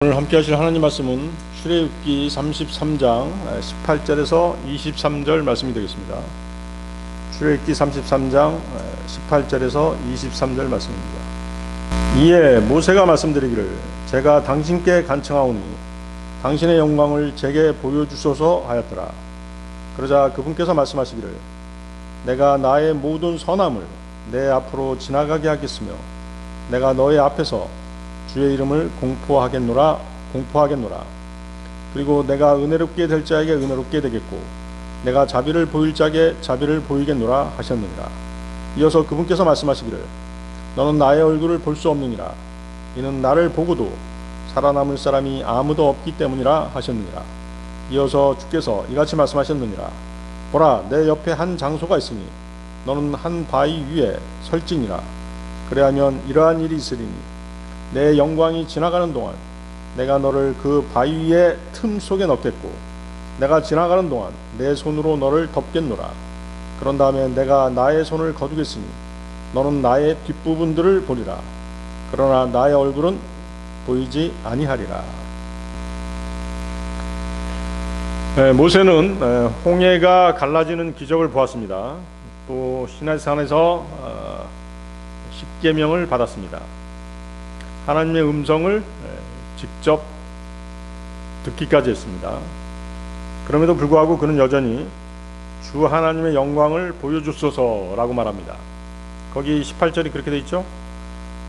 오늘 함께 하실 하나님 말씀은 출애굽기 33장 18절에서 23절 말씀이 되겠습니다. 출애굽기 33장 18절에서 23절 말씀입니다. 이에 모세가 말씀드리기를 제가 당신께 간청하오니 당신의 영광을 제게 보여주소서 하였더라. 그러자 그분께서 말씀하시기를 내가 나의 모든 선함을 내 앞으로 지나가게 하겠으며 내가 너의 앞에서 주의 이름을 공포하겠노라. 그리고 내가 은혜롭게 될 자에게 은혜롭게 되겠고 내가 자비를 보일 자에게 자비를 보이겠노라 하셨느니라. 이어서 그분께서 말씀하시기를 너는 나의 얼굴을 볼 수 없느니라. 이는 나를 보고도 살아남을 사람이 아무도 없기 때문이라 하셨느니라. 이어서 주께서 이같이 말씀하셨느니라. 보라, 내 옆에 한 장소가 있으니 너는 한 바위 위에 설지니라. 그래야면 이러한 일이 있으리니 내 영광이 지나가는 동안 내가 너를 그 바위 위의 틈 속에 넣겠고 내가 지나가는 동안 내 손으로 너를 덮겠노라. 그런 다음에 내가 나의 손을 거두겠으니 너는 나의 뒷부분들을 보리라. 그러나 나의 얼굴은 보이지 아니하리라. 모세는 홍해가 갈라지는 기적을 보았습니다. 또 시내산에서 십계명을 받았습니다. 하나님의 음성을 직접 듣기까지 했습니다. 그럼에도 불구하고 그는 여전히 주 하나님의 영광을 보여주소서라고 말합니다. 거기 18절이 그렇게 되어 있죠.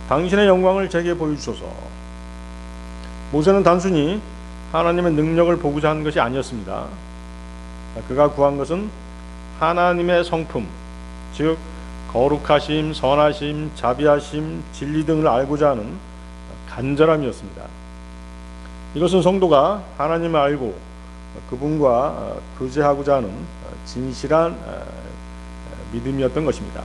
당신의 영광을 제게 보여주소서. 모세는 단순히 하나님의 능력을 보고자 한 것이 아니었습니다. 그가 구한 것은 하나님의 성품, 즉 거룩하심, 선하심, 자비하심, 진리 등을 알고자 하는 간절함이었습니다. 이것은 성도가 하나님을 알고 그분과 교제하고자 하는 진실한 믿음이었던 것입니다.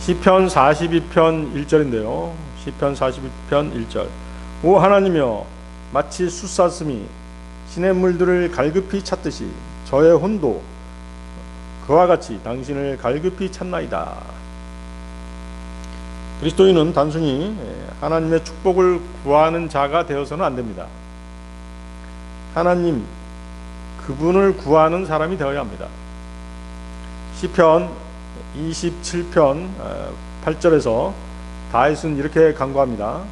시편 42편 1절인데요. 시편 42편 1절. 오 하나님이여, 마치 숫사슴이 시냇물들을 갈급히 찾듯이 저의 혼도 그와 같이 당신을 갈급히 찾나이다. 그리스도인은 단순히 하나님의 축복을 구하는 자가 되어서는 안 됩니다. 하나님, 그분을 구하는 사람이 되어야 합니다. 시편 27편 8절에서 다윗은 이렇게 간구합니다.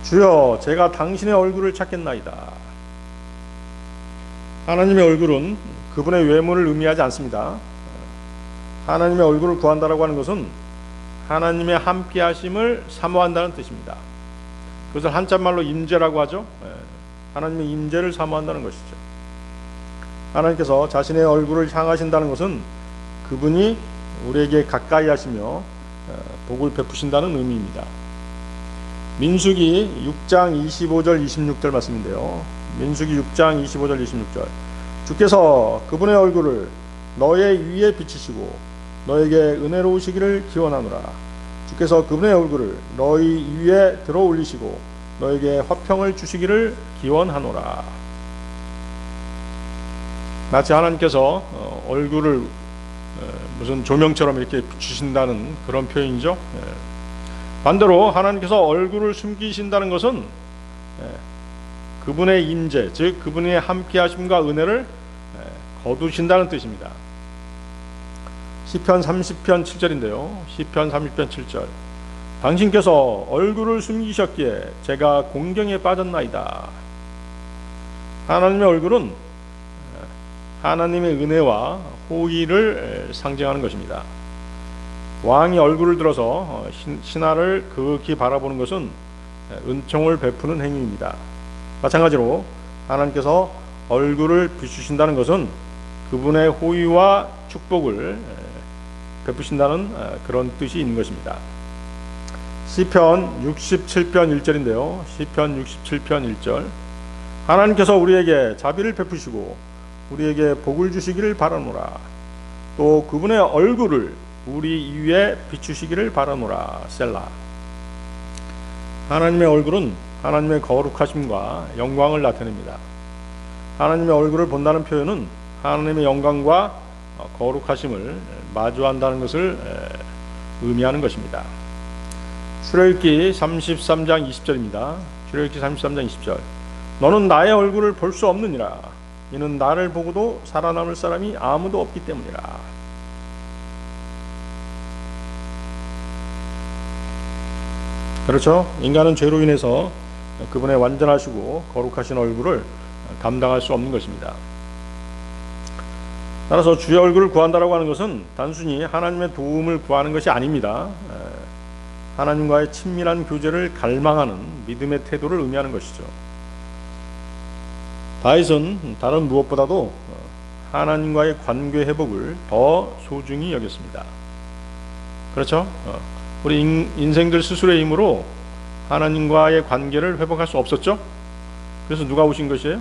주여, 제가 당신의 얼굴을 찾겠나이다. 하나님의 얼굴은 그분의 외모를 의미하지 않습니다. 하나님의 얼굴을 구한다라고 하는 것은 하나님의 함께하심을 사모한다는 뜻입니다. 그것을 한자말로 임재라고 하죠. 하나님의 임재를 사모한다는 것이죠. 하나님께서 자신의 얼굴을 향하신다는 것은 그분이 우리에게 가까이 하시며 복을 베푸신다는 의미입니다. 민수기 6장 25절 26절 말씀인데요. 민수기 6장 25절 26절. 주께서 그분의 얼굴을 너의 위에 비추시고 너에게 은혜로우시기를 기원하노라. 주께서 그분의 얼굴을 너희 위에 들어 올리시고 너에게 화평을 주시기를 기원하노라. 마치 하나님께서 얼굴을 무슨 조명처럼 이렇게 비추신다는 그런 표현이죠. 반대로 하나님께서 얼굴을 숨기신다는 것은 그분의 임재, 즉 그분의 함께하심과 은혜를 거두신다는 뜻입니다. 시편 30편 7절인데요. 시편 30편 7절. 당신께서 얼굴을 숨기셨기에 제가 공경에 빠졌나이다. 하나님의 얼굴은 하나님의 은혜와 호의를 상징하는 것입니다. 왕이 얼굴을 들어서 신하를 극히 바라보는 것은 은총을 베푸는 행위입니다. 마찬가지로 하나님께서 얼굴을 비추신다는 것은 그분의 호의와 축복을 베푸신다는 그런 뜻이 있는 것입니다. 시편 67편 1절인데요. 시편 67편 1절. 하나님께서 우리에게 자비를 베푸시고 우리에게 복을 주시기를 바라노라. 또 그분의 얼굴을 우리 위에 비추시기를 바라노라. 셀라. 하나님의 얼굴은 하나님의 거룩하심과 영광을 나타냅니다. 하나님의 얼굴을 본다는 표현은 하나님의 영광과 거룩하심을 마주한다는 것을 의미하는 것입니다. 출애굽기 33장 20절입니다. 출애굽기 33장 20절. 너는 나의 얼굴을 볼 수 없느니라. 이는 나를 보고도 살아남을 사람이 아무도 없기 때문이라. 그렇죠? 인간은 죄로 인해서 그분의 완전하시고 거룩하신 얼굴을 감당할 수 없는 것입니다. 따라서 주의 얼굴을 구한다라고 하는 것은 단순히 하나님의 도움을 구하는 것이 아닙니다. 하나님과의 친밀한 교제를 갈망하는 믿음의 태도를 의미하는 것이죠. 다윗은 다른 무엇보다도 하나님과의 관계 회복을 더 소중히 여겼습니다. 그렇죠? 우리 인생들 스스로의 힘으로 하나님과의 관계를 회복할 수 없었죠? 그래서 누가 오신 것이에요?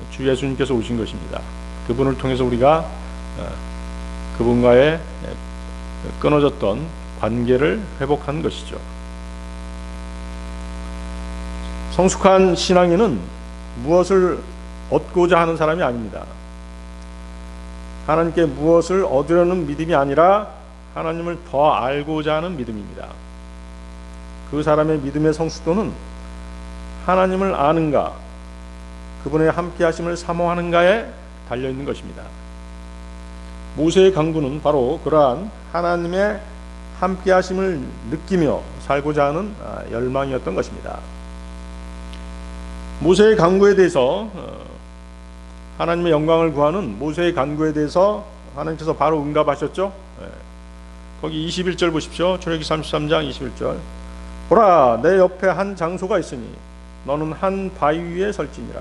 주 예수님께서 오신 것입니다. 그분을 통해서 우리가 그분과의 끊어졌던 관계를 회복한 것이죠. 성숙한 신앙인은 무엇을 얻고자 하는 사람이 아닙니다. 하나님께 무엇을 얻으려는 믿음이 아니라 하나님을 더 알고자 하는 믿음입니다. 그 사람의 믿음의 성숙도는 하나님을 아는가, 그분의 함께하심을 사모하는가에 달려있는 것입니다. 모세의 강구는 바로 그러한 하나님의 함께하심을 느끼며 살고자 하는 열망이었던 것입니다. 모세의 간구에 대해서 하나님의 영광을 구하는 모세의 간구에 대해서 하나님께서 바로 응답하셨죠. 거기 21절 보십시오. 출애굽기 33장 21절. 보라, 내 옆에 한 장소가 있으니 너는 한 바위 위에 설지니라.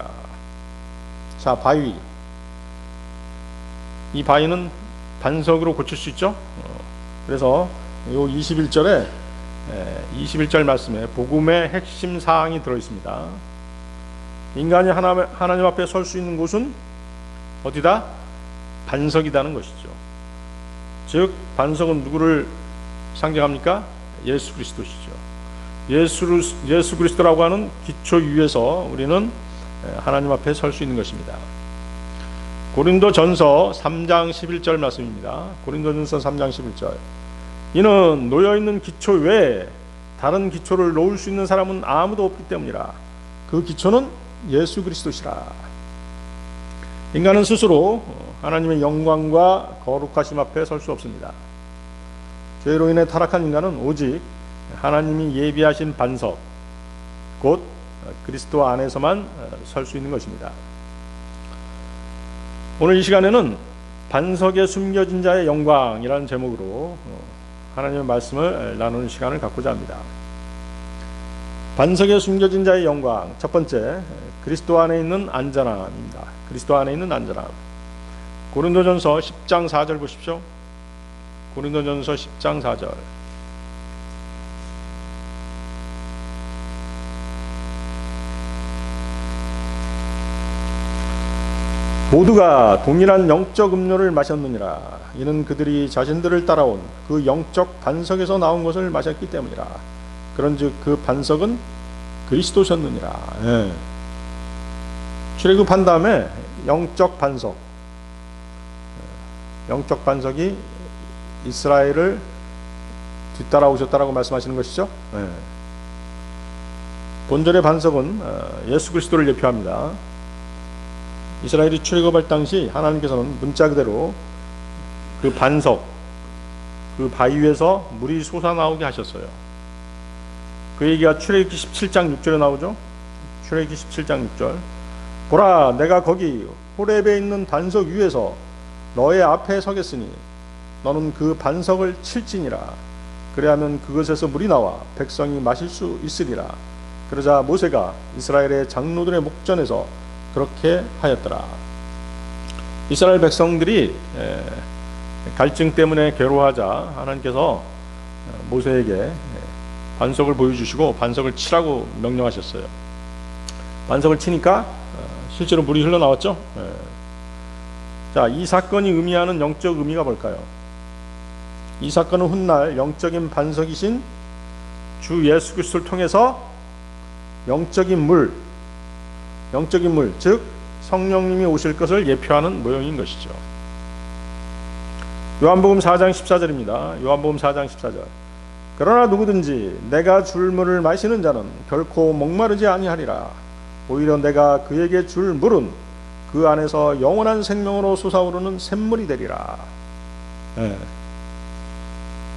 자, 바위. 이 바위는 반석으로 고칠 수 있죠. 그래서 요 21절에 21절 말씀에 복음의 핵심 사항이 들어 있습니다. 인간이 하나님 앞에 설 수 있는 곳은 어디다? 반석이라는 것이죠. 즉 반석은 누구를 상징합니까? 예수 그리스도시죠. 예수 그리스도라고 하는 기초 위에서 우리는 하나님 앞에 설 수 있는 것입니다. 고린도전서 3장 11절 말씀입니다. 고린도전서 3장 11절. 이는 놓여있는 기초 외에 다른 기초를 놓을 수 있는 사람은 아무도 없기 때문이라. 그 기초는 예수 그리스도시라. 인간은 스스로 하나님의 영광과 거룩하심 앞에 설 수 없습니다. 죄로 인해 타락한 인간은 오직 하나님이 예비하신 반석, 곧 그리스도 안에서만 설 수 있는 것입니다. 오늘 이 시간에는 반석에 숨겨진 자의 영광이라는 제목으로 하나님의 말씀을 나누는 시간을 갖고자 합니다. 반석에 숨겨진 자의 영광, 첫 번째, 그리스도 안에 있는 안전함입니다. 그리스도 안에 있는 안전함. 고린도전서 10장 4절 보십시오. 고린도전서 10장 4절. 모두가 동일한 영적 음료를 마셨느니라. 이는 그들이 자신들을 따라온 그 영적 반석에서 나온 것을 마셨기 때문이라. 그런즉 그 반석은 그리스도셨느니라. 예. 출애굽한 다음에 영적 반석, 영적 반석이 이스라엘을 뒤따라오셨다라고 말씀하시는 것이죠. 예. 본절의 반석은 예수 그리스도를 예표합니다. 이스라엘이 출애굽할 당시 하나님께서는 문자 그대로 그 반석, 그 바위 위에서 물이 솟아나오게 하셨어요. 그 얘기가 출애굽기 17장 6절에 나오죠. 출애굽기 17장 6절. 보라, 내가 거기 호렙에 있는 반석 위에서 너의 앞에 서겠으니 너는 그 반석을 칠지니라. 그래야면 그것에서 물이 나와 백성이 마실 수 있으리라. 그러자 모세가 이스라엘의 장로들의 목전에서 그렇게 하였더라. 이스라엘 백성들이 갈증 때문에 괴로워하자 하나님께서 모세에게 반석을 보여주시고 반석을 치라고 명령하셨어요. 반석을 치니까 실제로 물이 흘러나왔죠. 자, 이 사건이 의미하는 영적 의미가 뭘까요? 이 사건은 훗날 영적인 반석이신 주 예수 그리스도를 통해서 영적인 물, 즉 성령님이 오실 것을 예표하는 모형인 것이죠. 요한복음 4장 14절입니다. 요한복음 4장 14절. 그러나 누구든지 내가 줄 물을 마시는 자는 결코 목마르지 아니하리라. 오히려 내가 그에게 줄 물은 그 안에서 영원한 생명으로 솟아오르는 샘물이 되리라. 예.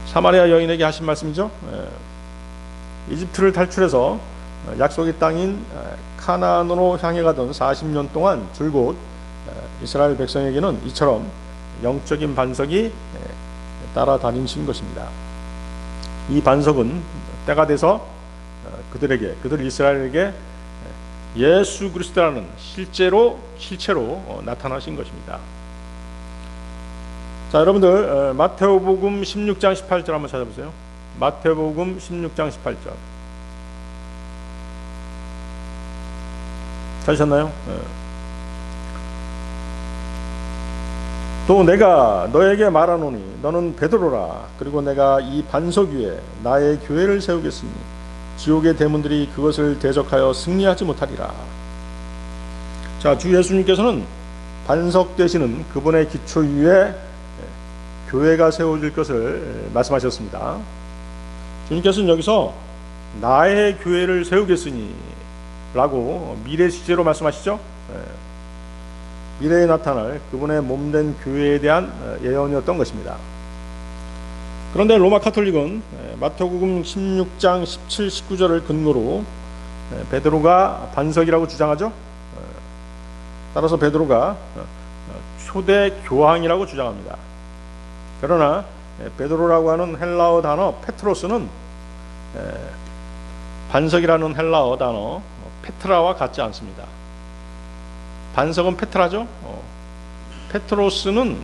사마리아 여인에게 하신 말씀이죠. 예. 이집트를 탈출해서 약속의 땅인 카나안으로 향해 가던 40년 동안 줄곧 이스라엘 백성에게는 이처럼 영적인 반석이 따라다니신 것입니다. 이 반석은 때가 돼서 그들 이스라엘에게 예수 그리스도라는 실체로 나타나신 것입니다. 자, 여러분들 마태복음 16장 18절 한번 찾아보세요. 마태복음 16장 18절 찾으셨나요? 또 내가 너에게 말하노니 너는 베드로라. 그리고 내가 이 반석 위에 나의 교회를 세우겠으니 지옥의 대문들이 그것을 대적하여 승리하지 못하리라. 자, 주 예수님께서는 반석 되시는 그분의 기초 위에 교회가 세워질 것을 말씀하셨습니다. 주님께서는 여기서 나의 교회를 세우겠으니 라고 미래 시제로 말씀하시죠. 미래에 나타날 그분의 몸된 교회에 대한 예언이었던 것입니다. 그런데 로마 카톨릭은 마태복음 16장 17, 19절을 근거로 베드로가 반석이라고 주장하죠. 따라서 베드로가 초대 교황이라고 주장합니다. 그러나 베드로라고 하는 헬라어 단어 페트로스는 반석이라는 헬라어 단어 페트라와 같지 않습니다. 반석은 페트라죠. 페트로스는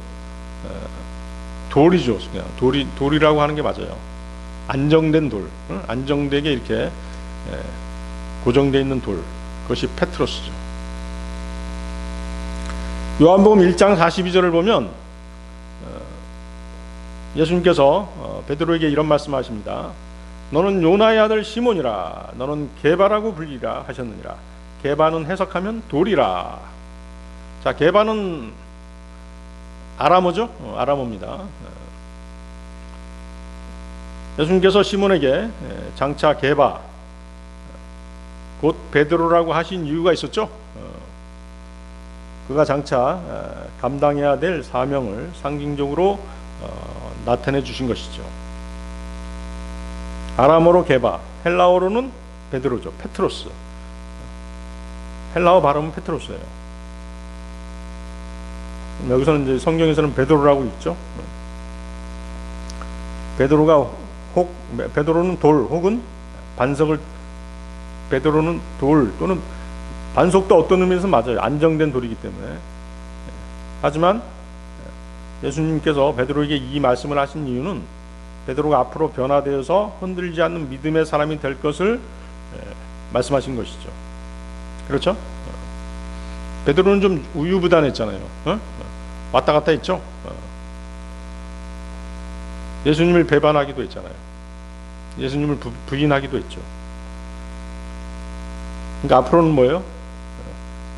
돌이죠. 그냥 돌이라고 하는 게 맞아요. 안정된 돌, 안정되게 이렇게 고정되어 있는 돌, 그것이 페트로스죠. 요한복음 1장 42절을 보면 예수님께서 베드로에게 이런 말씀하십니다. 너는 요나의 아들 시몬이라. 너는 게바라고 불리라 하셨느니라. 게바는 해석하면 돌이라. 자, 게바는 아람어죠. 아람어입니다. 예수님께서 시몬에게 장차 게바 곧 베드로라고 하신 이유가 있었죠. 그가 장차 감당해야 될 사명을 상징적으로 나타내 주신 것이죠. 아람어로 게바, 헬라어로는 베드로죠. 페트로스. 헬라어 발음은 페트로스예요. 여기서는 이제 성경에서는 베드로라고 있죠. 베드로는 돌 혹은 반석을 베드로는 돌 또는 반석도 어떤 의미에서 맞아요. 안정된 돌이기 때문에. 하지만 예수님께서 베드로에게 이 말씀을 하신 이유는 베드로가 앞으로 변화되어서 흔들리지 않는 믿음의 사람이 될 것을 말씀하신 것이죠. 그렇죠? 베드로는 좀 우유부단했잖아요. 왔다 갔다 했죠. 예수님을 배반하기도 했잖아요. 예수님을 부인하기도 했죠. 그러니까 앞으로는 뭐예요?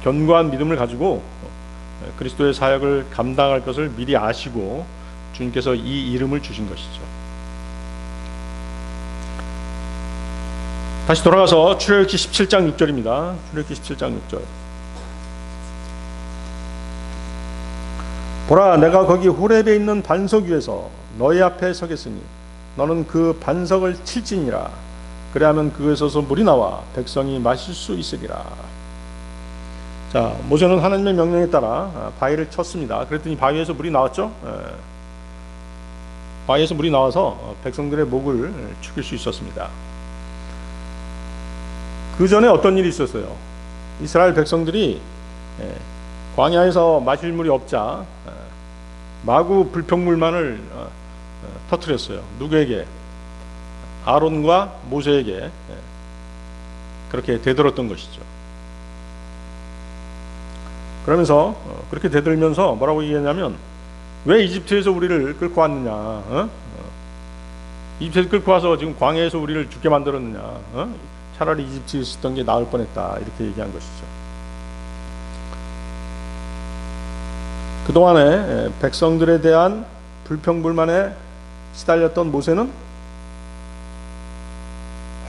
견고한 믿음을 가지고 그리스도의 사역을 감당할 것을 미리 아시고 주님께서 이 이름을 주신 것이죠. 다시 돌아가서 출애굽기 17장 6절입니다. 출애굽기 17장 6절. 보라, 내가 거기 호렙에 있는 반석 위에서 너희 앞에 서겠으니 너는 그 반석을 칠지니라. 그래야면 그에서서 물이 나와 백성이 마실 수 있으리라. 자, 모세는 하나님의 명령에 따라 바위를 쳤습니다. 그랬더니 바위에서 물이 나왔죠. 바위에서 물이 나와서 백성들의 목을 축일 수 있었습니다. 그 전에 어떤 일이 있었어요? 이스라엘 백성들이 광야에서 마실 물이 없자 마구 불평물만을 터뜨렸어요. 누구에게? 아론과 모세에게 그렇게 대들었던 것이죠. 그러면서 그렇게 대들면서 뭐라고 얘기했냐면, 왜 이집트에서 우리를 끌고 왔느냐? 이집트에서 끌고 와서 지금 광야에서 우리를 죽게 만들었느냐? 차라리 이집트에 있었던 게 나을 뻔했다. 이렇게 얘기한 것이죠. 그동안에 백성들에 대한 불평불만에 시달렸던 모세는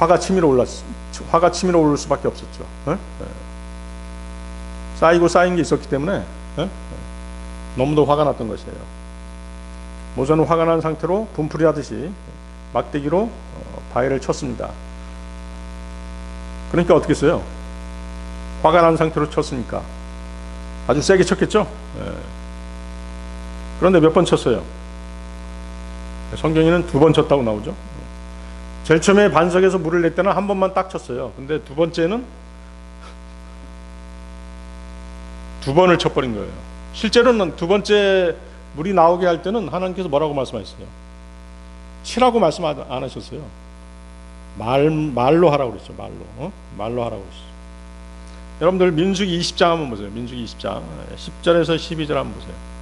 화가 치밀어 오를 수밖에 없었죠. 쌓이고 쌓인 게 있었기 때문에 너무도 화가 났던 것이에요. 모세는 화가 난 상태로 분풀이 하듯이 막대기로 바위를 쳤습니다. 그러니까 어떻게 했어요? 화가 난 상태로 쳤으니까 아주 세게 쳤겠죠? 그런데 몇 번 쳤어요? 성경에는 2번 쳤다고 나오죠. 제일 처음에 반석에서 물을 낼 때는 한 번만 딱 쳤어요. 근데 두 번째는 2번을 쳐버린 거예요. 실제로는 두 번째 물이 나오게 할 때는 하나님께서 뭐라고 말씀하셨어요? 치라고 말씀 안 하셨어요. 말로 하라고 그랬죠. 말로 하라고 그랬죠. 여러분들 민수기 20장 한번 보세요. 민수기 20장 10절에서 12절 한번 보세요.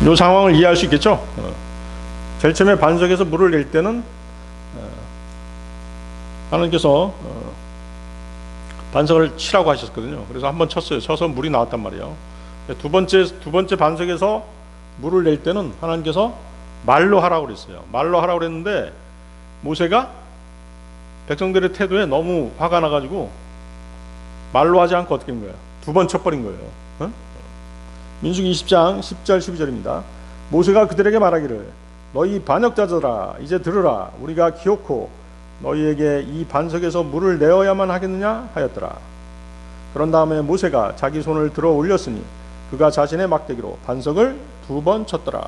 이 상황을 이해할 수 있겠죠? 제일 처음에 반석에서 물을 낼 때는 하나님께서 반석을 치라고 하셨거든요. 그래서 한번 쳤어요. 쳐서 물이 나왔단 말이에요. 두 번째 반석에서 물을 낼 때는 하나님께서 말로 하라고 그랬어요. 말로 하라고 그랬는데 모세가 백성들의 태도에 너무 화가 나가지고 말로 하지 않고 어떻게 된 거예요? 2번 쳐버린 거예요. 민수기 20장 10절 12절입니다. 모세가 그들에게 말하기를 너희 반역자들아 이제 들으라. 우리가 기어코 너희에게 이 반석에서 물을 내어야만 하겠느냐 하였더라. 그런 다음에 모세가 자기 손을 들어 올렸으니 그가 자신의 막대기로 반석을 2번 쳤더라.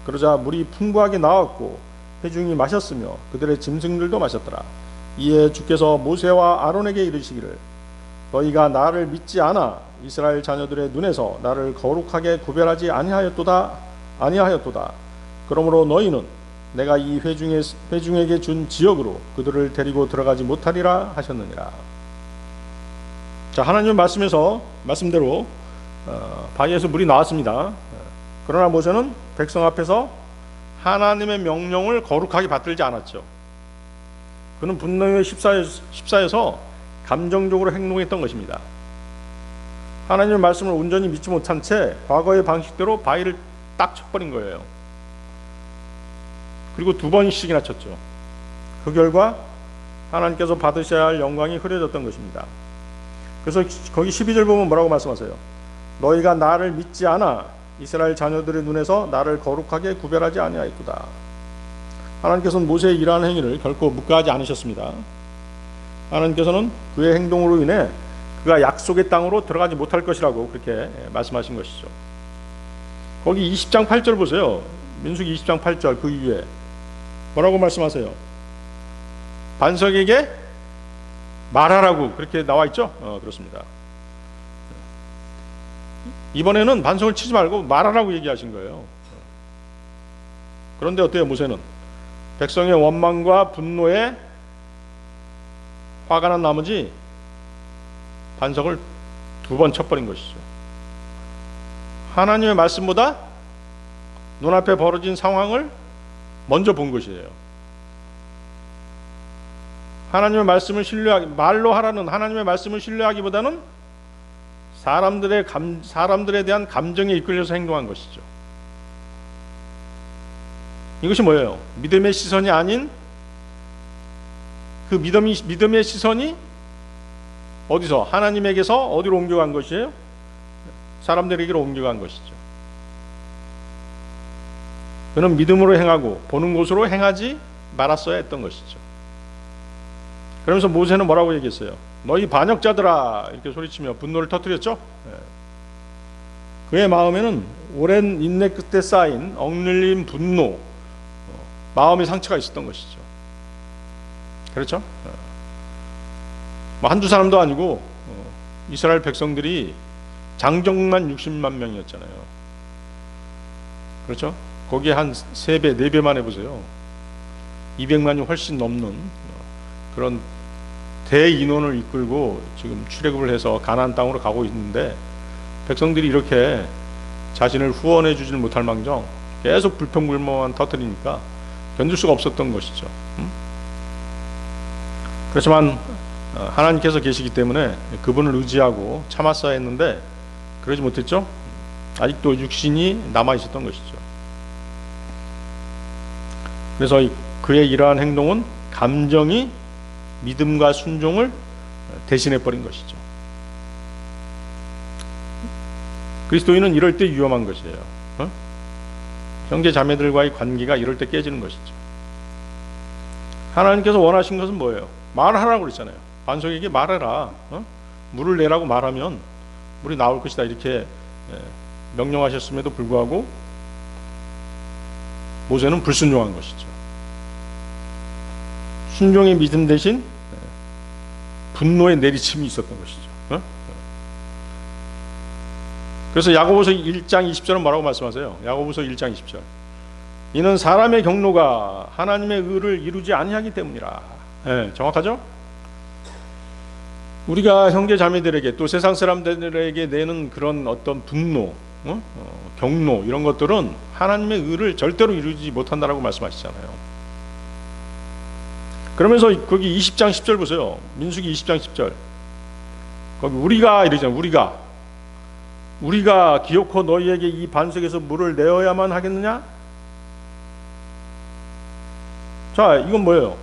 그러자 물이 풍부하게 나왔고 회중이 마셨으며 그들의 짐승들도 마셨더라. 이에 주께서 모세와 아론에게 이르시기를 너희가 나를 믿지 않아 이스라엘 자녀들의 눈에서 나를 거룩하게 구별하지 아니하였도다. 그러므로 너희는 내가 이 회중에게 준 지역으로 그들을 데리고 들어가지 못하리라 하셨느니라. 자, 하나님의 말씀대로 바위에서 물이 나왔습니다. 그러나 모세는 백성 앞에서 하나님의 명령을 거룩하게 받들지 않았죠. 그는 분노에 휩싸여서 감정적으로 행동했던 것입니다. 하나님의 말씀을 온전히 믿지 못한 채 과거의 방식대로 바위를 딱 쳐버린 거예요. 그리고 2번씩이나 쳤죠. 그 결과 하나님께서 받으셔야 할 영광이 흐려졌던 것입니다. 그래서 거기 12절 보면 뭐라고 말씀하세요? 너희가 나를 믿지 않아 이스라엘 자녀들의 눈에서 나를 거룩하게 구별하지 아니하였도다. 하나님께서는 모세의 이러한 행위를 결코 묵과하지 않으셨습니다. 하나님께서는 그의 행동으로 인해 그가 약속의 땅으로 들어가지 못할 것이라고 그렇게 말씀하신 것이죠. 거기 20장 8절 보세요. 민수기 20장 8절 그 이후에 뭐라고 말씀하세요? 반석에게 말하라고 그렇게 나와 있죠? 그렇습니다. 이번에는 반석을 치지 말고 말하라고 얘기하신 거예요. 그런데 어때요? 모세는 백성의 원망과 분노에 화가 난 나머지 반석을 2번 쳐버린 것이죠. 하나님의 말씀보다 눈앞에 벌어진 상황을 먼저 본 것이에요. 하나님의 말씀을 말로 하라는 하나님의 말씀을 신뢰하기보다는 사람들에 대한 감정에 이끌려서 행동한 것이죠. 이것이 뭐예요? 믿음의 시선이 아닌 그 믿음의 시선이 어디서? 하나님에게서 어디로 옮겨간 것이에요? 사람들에게로 옮겨간 것이죠. 그는 믿음으로 행하고 보는 곳으로 행하지 말았어야 했던 것이죠. 그러면서 모세는 뭐라고 얘기했어요? 너희 반역자들아 이렇게 소리치며 분노를 터뜨렸죠. 그의 마음에는 오랜 인내 끝에 쌓인 억눌린 분노, 마음의 상처가 있었던 것이죠. 그렇죠? 뭐 한두 사람도 아니고 이스라엘 백성들이 장정만 60만 명이었잖아요. 그렇죠? 거기에 한 3배, 4배만 해보세요. 200만이 훨씬 넘는 그런 대인원을 이끌고 지금 출애굽을 해서 가나안 땅으로 가고 있는데 백성들이 이렇게 자신을 후원해 주질 못할 망정 계속 불평불만만 터뜨리니까 견딜 수가 없었던 것이죠. 그렇지만 하나님께서 계시기 때문에 그분을 의지하고 참았어야 했는데 그러지 못했죠. 아직도 육신이 남아 있었던 것이죠. 그래서 그의 이러한 행동은 감정이 믿음과 순종을 대신해 버린 것이죠. 그리스도인은 이럴 때 위험한 것이에요. 형제 자매들과의 관계가 이럴 때 깨지는 것이죠. 하나님께서 원하신 것은 뭐예요? 말하라고 그랬잖아요. 반석에게 말해라. 물을 내라고 말하면 물이 나올 것이다. 이렇게 명령하셨음에도 불구하고 모세는 불순종한 것이죠. 순종의 믿음 대신 분노의 내리침이 있었던 것이죠. 그래서 야고보서 1장 20절은 뭐라고 말씀하세요? 야고보서 1장 20절. 이는 사람의 경로가 하나님의 의를 이루지 아니하기 때문이라. 정확하죠? 우리가 형제 자매들에게 또 세상 사람들에게 내는 그런 어떤 분노, 경로 이런 것들은 하나님의 의를 절대로 이루지 못한다라고 말씀하시잖아요. 그러면서 거기 20장 10절 보세요. 민수기 20장 10절. 거기 우리가 이러잖아요. 우리가 기어코 너희에게 이 반석에서 물을 내어야만 하겠느냐? 자, 이건 뭐예요?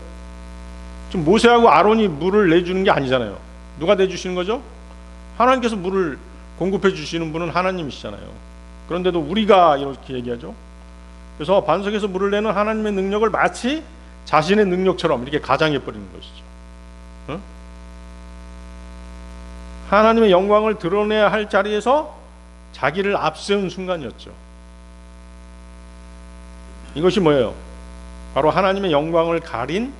지금 모세하고 아론이 물을 내주는 게 아니잖아요. 누가 내주시는 거죠? 하나님께서 물을 공급해 주시는 분은 하나님이시잖아요. 그런데도 우리가 이렇게 얘기하죠. 그래서 반석에서 물을 내는 하나님의 능력을 마치 자신의 능력처럼 이렇게 가장해 버리는 것이죠. 하나님의 영광을 드러내야 할 자리에서 자기를 앞세운 순간이었죠. 이것이 뭐예요? 바로 하나님의 영광을 가린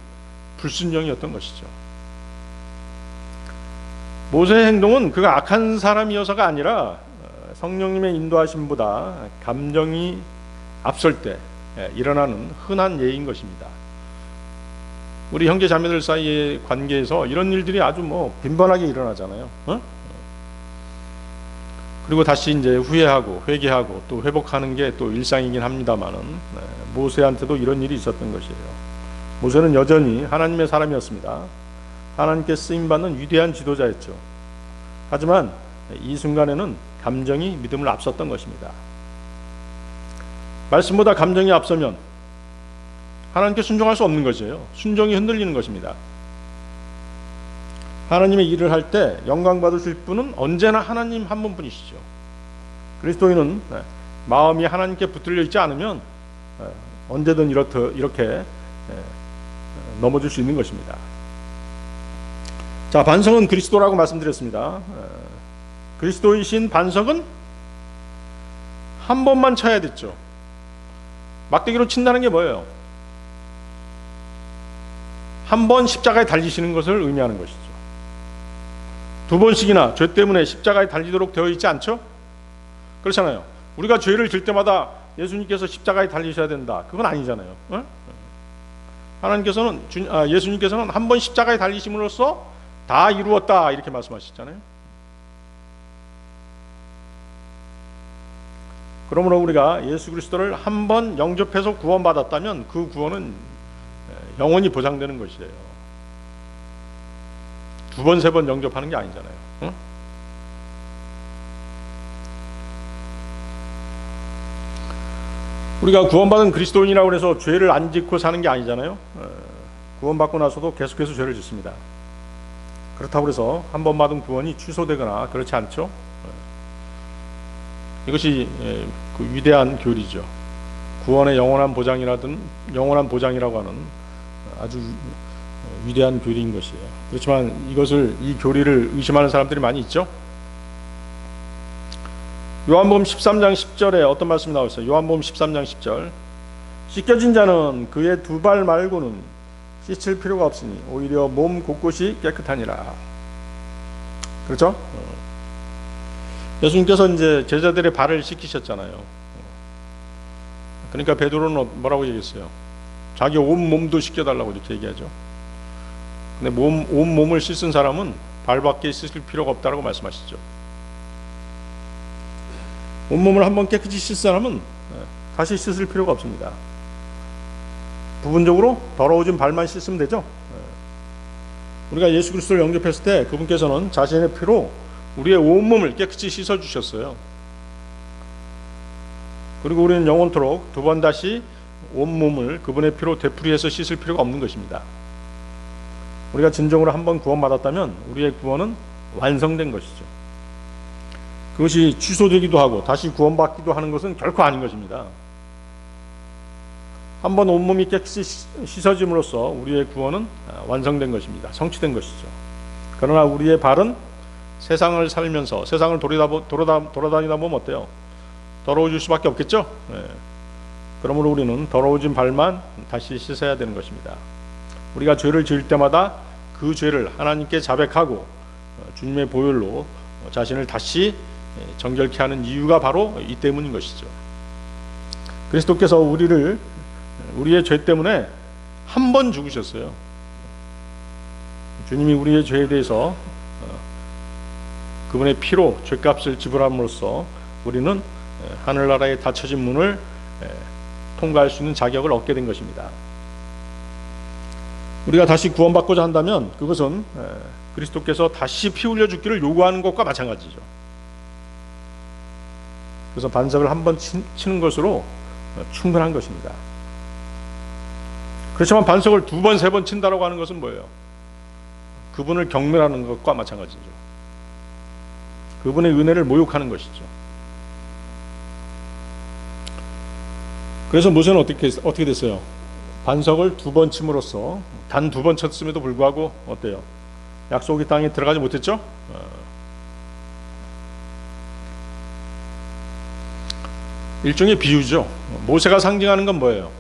불순종이었던 것이죠. 모세의 행동은 그가 악한 사람이어서가 아니라 성령님의 인도하심보다 감정이 앞설 때 일어나는 흔한 예인 것입니다. 우리 형제 자매들 사이의 관계에서 이런 일들이 아주 빈번하게 일어나잖아요. 그리고 다시 이제 후회하고 회개하고 또 회복하는 게 또 일상이긴 합니다만은 모세한테도 이런 일이 있었던 것이에요. 모세는 여전히 하나님의 사람이었습니다. 하나님께 쓰임 받는 위대한 지도자였죠. 하지만 이 순간에는 감정이 믿음을 앞섰던 것입니다. 말씀보다 감정이 앞서면 하나님께 순종할 수 없는 것이에요. 순종이 흔들리는 것입니다. 하나님의 일을 할 때 영광 받으실 분은 언제나 하나님 한 분뿐이시죠. 그리스도인은 마음이 하나님께 붙들려 있지 않으면 언제든 이렇게 넘어질 수 있는 것입니다. 자, 반석은 그리스도라고 말씀드렸습니다. 그리스도이신 반석은 한 번만 쳐야 됐죠. 막대기로 친다는 게 뭐예요? 한 번 십자가에 달리시는 것을 의미하는 것이죠. 두 번씩이나 죄 때문에 십자가에 달리도록 되어 있지 않죠? 그렇잖아요. 우리가 죄를 질 때마다 예수님께서 십자가에 달리셔야 된다. 그건 아니잖아요. 예수님께서는 한 번 십자가에 달리심으로써 다 이루었다 이렇게 말씀하셨잖아요. 그러므로 우리가 예수 그리스도를 한 번 영접해서 구원받았다면 그 구원은 영원히 보장되는 것이에요. 두 번, 세 번 영접하는 게 아니잖아요. 우리가 구원받은 그리스도인이라고 해서 죄를 안 짓고 사는 게 아니잖아요. 구원받고 나서도 계속해서 죄를 짓습니다. 그렇다고 해서 한 번 받은 구원이 취소되거나 그렇지 않죠. 이것이 그 위대한 교리죠. 구원의 영원한 보장이라고 하는 아주 위대한 교리인 것이에요. 그렇지만 이 교리를 의심하는 사람들이 많이 있죠. 요한복음 13장 10절에 어떤 말씀이 나와 있어요? 요한복음 13장 10절. 씻겨진 자는 그의 두 발 말고는 씻을 필요가 없으니 오히려 몸 곳곳이 깨끗하니라. 그렇죠? 예수님께서 이제 제자들의 발을 씻기셨잖아요. 그러니까 베드로는 뭐라고 얘기했어요? 자기 온 몸도 씻겨달라고 이렇게 얘기하죠. 근데 온 몸을 씻은 사람은 발밖에 씻을 필요가 없다라고 말씀하시죠. 온 몸을 한번 깨끗이 씻은 사람은 다시 씻을 필요가 없습니다. 부분적으로 더러워진 발만 씻으면 되죠. 우리가 예수 그리스도를 영접했을 때 그분께서는 자신의 피로 우리의 온몸을 깨끗이 씻어주셨어요. 그리고 우리는 영원토록 두 번 다시 온몸을 그분의 피로 되풀이해서 씻을 필요가 없는 것입니다. 우리가 진정으로 한번 구원받았다면 우리의 구원은 완성된 것이죠. 그것이 취소되기도 하고 다시 구원받기도 하는 것은 결코 아닌 것입니다. 한번 온몸이 깨끗이 씻어짐으로써 우리의 구원은 완성된 것입니다. 성취된 것이죠. 그러나 우리의 발은 세상을 살면서 세상을 돌아다니다 보면 어때요? 더러워질 수밖에 없겠죠? 그러므로 우리는 더러워진 발만 다시 씻어야 되는 것입니다. 우리가 죄를 지을 때마다 그 죄를 하나님께 자백하고 주님의 보혈로 자신을 다시 정결케 하는 이유가 바로 이 때문인 것이죠. 그리스도께서 우리의 죄 때문에 한 번 죽으셨어요. 주님이 우리의 죄에 대해서 그분의 피로 죄값을 지불함으로써 우리는 하늘나라의 닫혀진 문을 통과할 수 있는 자격을 얻게 된 것입니다. 우리가 다시 구원받고자 한다면 그것은 그리스도께서 다시 피 흘려 죽기를 요구하는 것과 마찬가지죠. 그래서 반석을 한 번 치는 것으로 충분한 것입니다. 그렇지만 반석을 두 번, 세 번 친다라고 하는 것은 뭐예요? 그분을 경멸하는 것과 마찬가지죠. 그분의 은혜를 모욕하는 것이죠. 그래서 모세는 어떻게 됐어요? 반석을 두 번 침으로써 단 두 번 쳤음에도 불구하고 어때요? 약속의 땅에 들어가지 못했죠? 일종의 비유죠. 모세가 상징하는 건 뭐예요?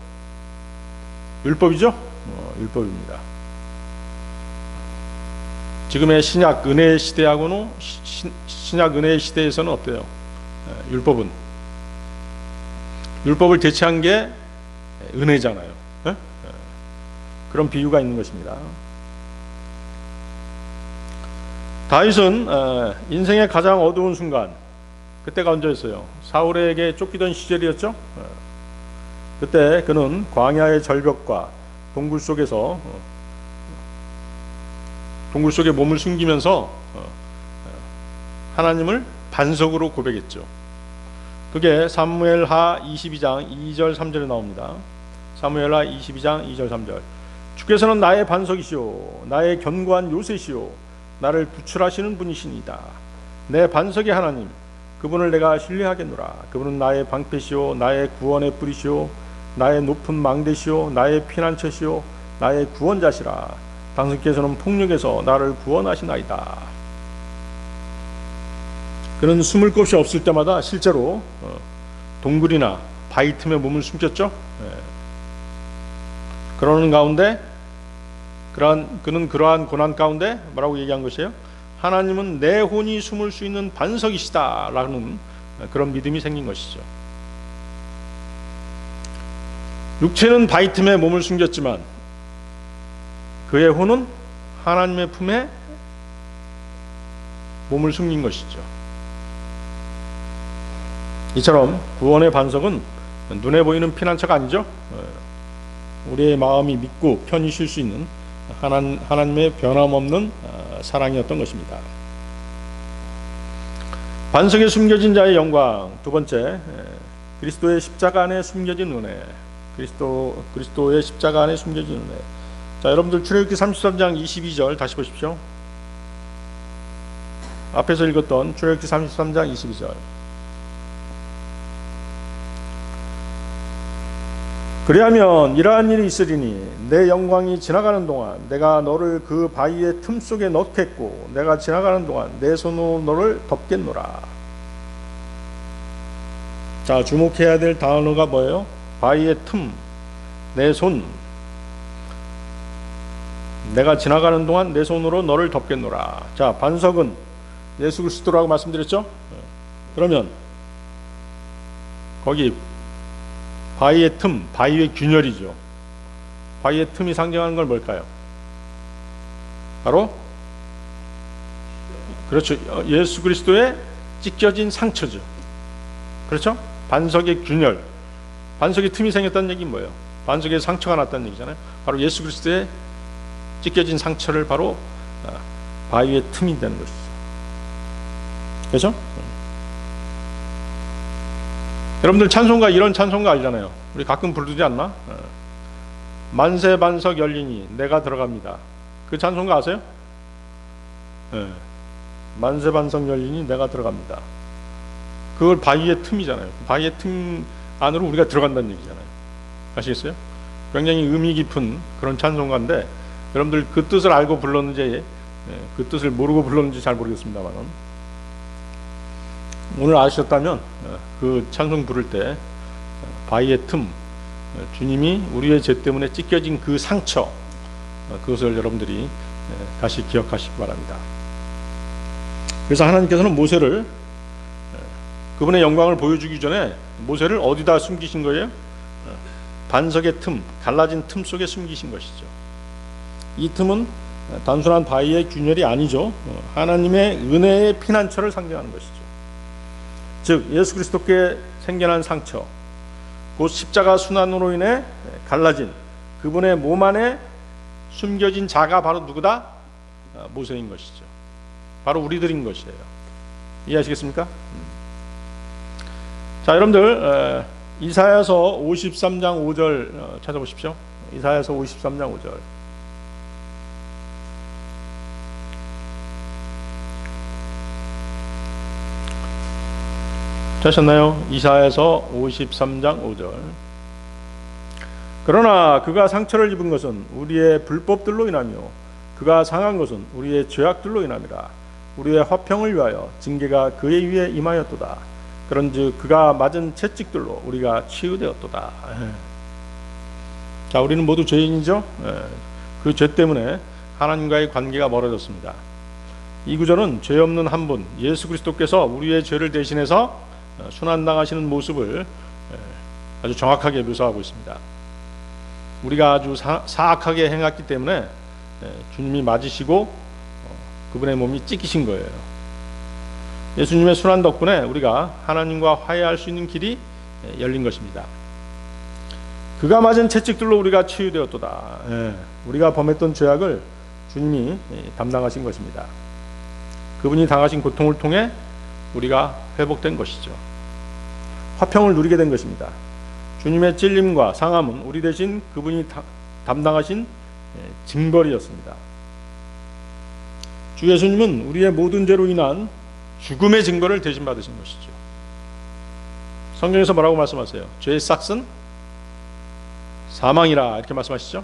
율법이죠? 율법입니다. 지금의 신약 은혜의 시대하고는 신약 은혜의 시대에서는 어때요? 율법을 대체한 게 은혜잖아요. 그런 비유가 있는 것입니다. 다윗은 인생의 가장 어두운 순간, 그때가 언제였어요? 사울에게 쫓기던 시절이었죠. 그때 그는 광야의 절벽과 동굴 속에 몸을 숨기면서 하나님을 반석으로 고백했죠. 그게 사무엘하 22장 2절 3절에 나옵니다. 사무엘하 22장 2절 3절. 주께서는 나의 반석이시오 나의 견고한 요새시오 나를 구출하시는 분이시니이다. 내 반석의 하나님 그분을 내가 신뢰하겠노라. 그분은 나의 방패시오 나의 구원의 뿌리시오 나의 높은 망대시오 나의 피난처시오 나의 구원자시라. 당신께서는 폭력에서 나를 구원하시나이다. 그는 숨을 곳이 없을 때마다 실제로 동굴이나 바위 틈에 몸을 숨겼죠. 그러는 가운데 그는 그러한 고난 가운데 뭐라고 얘기한 것이에요? 하나님은 내 혼이 숨을 수 있는 반석이시다 라는 그런 믿음이 생긴 것이죠. 육체는 바위 틈에 몸을 숨겼지만 그의 혼은 하나님의 품에 몸을 숨긴 것이죠. 이처럼 구원의 반석은 눈에 보이는 피난처가 아니죠. 우리의 마음이 믿고 편히 쉴 수 있는 하나님의 변함없는 사랑이었던 것입니다. 반석에 숨겨진 자의 영광. 두 번째, 그리스도의 십자가 안에 숨겨진 은혜. 그리스도의 십자가 안에 숨겨진 은혜. 자, 여러분들 출애굽기 33장 22절 다시 보십시오. 앞에서 읽었던 출애굽기 33장 22절. 그리하면 이러한 일이 있으리니 내 영광이 지나가는 동안 내가 너를 그 바위의 틈 속에 넣겠고 내가 지나가는 동안 내 손으로 너를 덮겠노라. 자, 주목해야 될 단어가 뭐예요? 바위의 틈, 내 손. 내가 지나가는 동안 내 손으로 너를 덮겠노라. 자, 반석은 예수 그리스도라고 말씀드렸죠? 그러면 거기 바위의 틈, 바위의 균열이죠. 바위의 틈이 상징하는 건 뭘까요? 바로 그렇죠. 예수 그리스도의 찢겨진 상처죠. 그렇죠? 반석의 균열, 반석의 틈이 생겼다는 얘기는 뭐예요? 반석에 상처가 났다는 얘기잖아요. 바로 예수 그리스도의 찢겨진 상처를 바로 바위의 틈이 되는 것이죠. 그렇죠? 여러분들 찬송가, 이런 찬송가 알잖아요. 우리 가끔 부르지 않나? 만세 반석 열리니 내가 들어갑니다. 그 찬송가 아세요? 네. 만세 반석 열리니 내가 들어갑니다. 그걸 바위의 틈이잖아요. 바위의 틈 안으로 우리가 들어간다는 얘기잖아요. 아시겠어요? 굉장히 의미 깊은 그런 찬송가인데, 여러분들 그 뜻을 알고 불렀는지 그 뜻을 모르고 불렀는지 잘 모르겠습니다만, 오늘 아셨다면 그 찬송 부를 때 바위의 틈, 주님이 우리의 죄 때문에 찢겨진 그 상처, 그것을 여러분들이 다시 기억하시기 바랍니다. 그래서 하나님께서는 모세를, 그분의 영광을 보여주기 전에 모세를 어디다 숨기신 거예요? 반석의 틈, 갈라진 틈 속에 숨기신 것이죠. 이 틈은 단순한 바위의 균열이 아니죠. 하나님의 은혜의 피난처를 상징하는 것이죠. 즉 예수 그리스도께 생겨난 상처, 곧 십자가 순환으로 인해 갈라진 그분의 몸 안에 숨겨진 자가 바로 누구다? 모세인 것이죠. 바로 우리들인 것이에요. 이해하시겠습니까? 자, 여러분들 이사야서 53장 5절 찾아보십시오. 이사야서 53장 5절. 찾으셨나요? 이사야서 53장 5절. 그러나 그가 상처를 입은 것은 우리의 불법들로 인하며 그가 상한 것은 우리의 죄악들로 인함이라. 우리의 화평을 위하여 징계가 그의 위에 임하였도다. 그런즉 그가 맞은 채찍들로 우리가 치유되었도다. 자, 우리는 모두 죄인이죠. 그 죄 때문에 하나님과의 관계가 멀어졌습니다. 이 구절은 죄 없는 한 분 예수 그리스도께서 우리의 죄를 대신해서 순환당하시는 모습을 아주 정확하게 묘사하고 있습니다. 우리가 아주 사악하게 행했기 때문에 주님이 맞으시고 그분의 몸이 찢기신 거예요. 예수님의 순환 덕분에 우리가 하나님과 화해할 수 있는 길이 열린 것입니다. 그가 맞은 채찍들로 우리가 치유되었도다. 우리가 범했던 죄악을 주님이 담당하신 것입니다. 그분이 당하신 고통을 통해 우리가 회복된 것이죠. 화평을 누리게 된 것입니다. 주님의 찔림과 상함은 우리 대신 그분이 담당하신 징벌이었습니다. 주 예수님은 우리의 모든 죄로 인한 죽음의 징벌을 대신 받으신 것이죠. 성경에서 뭐라고 말씀하세요? 죄의 싹은 사망이라 이렇게 말씀하시죠.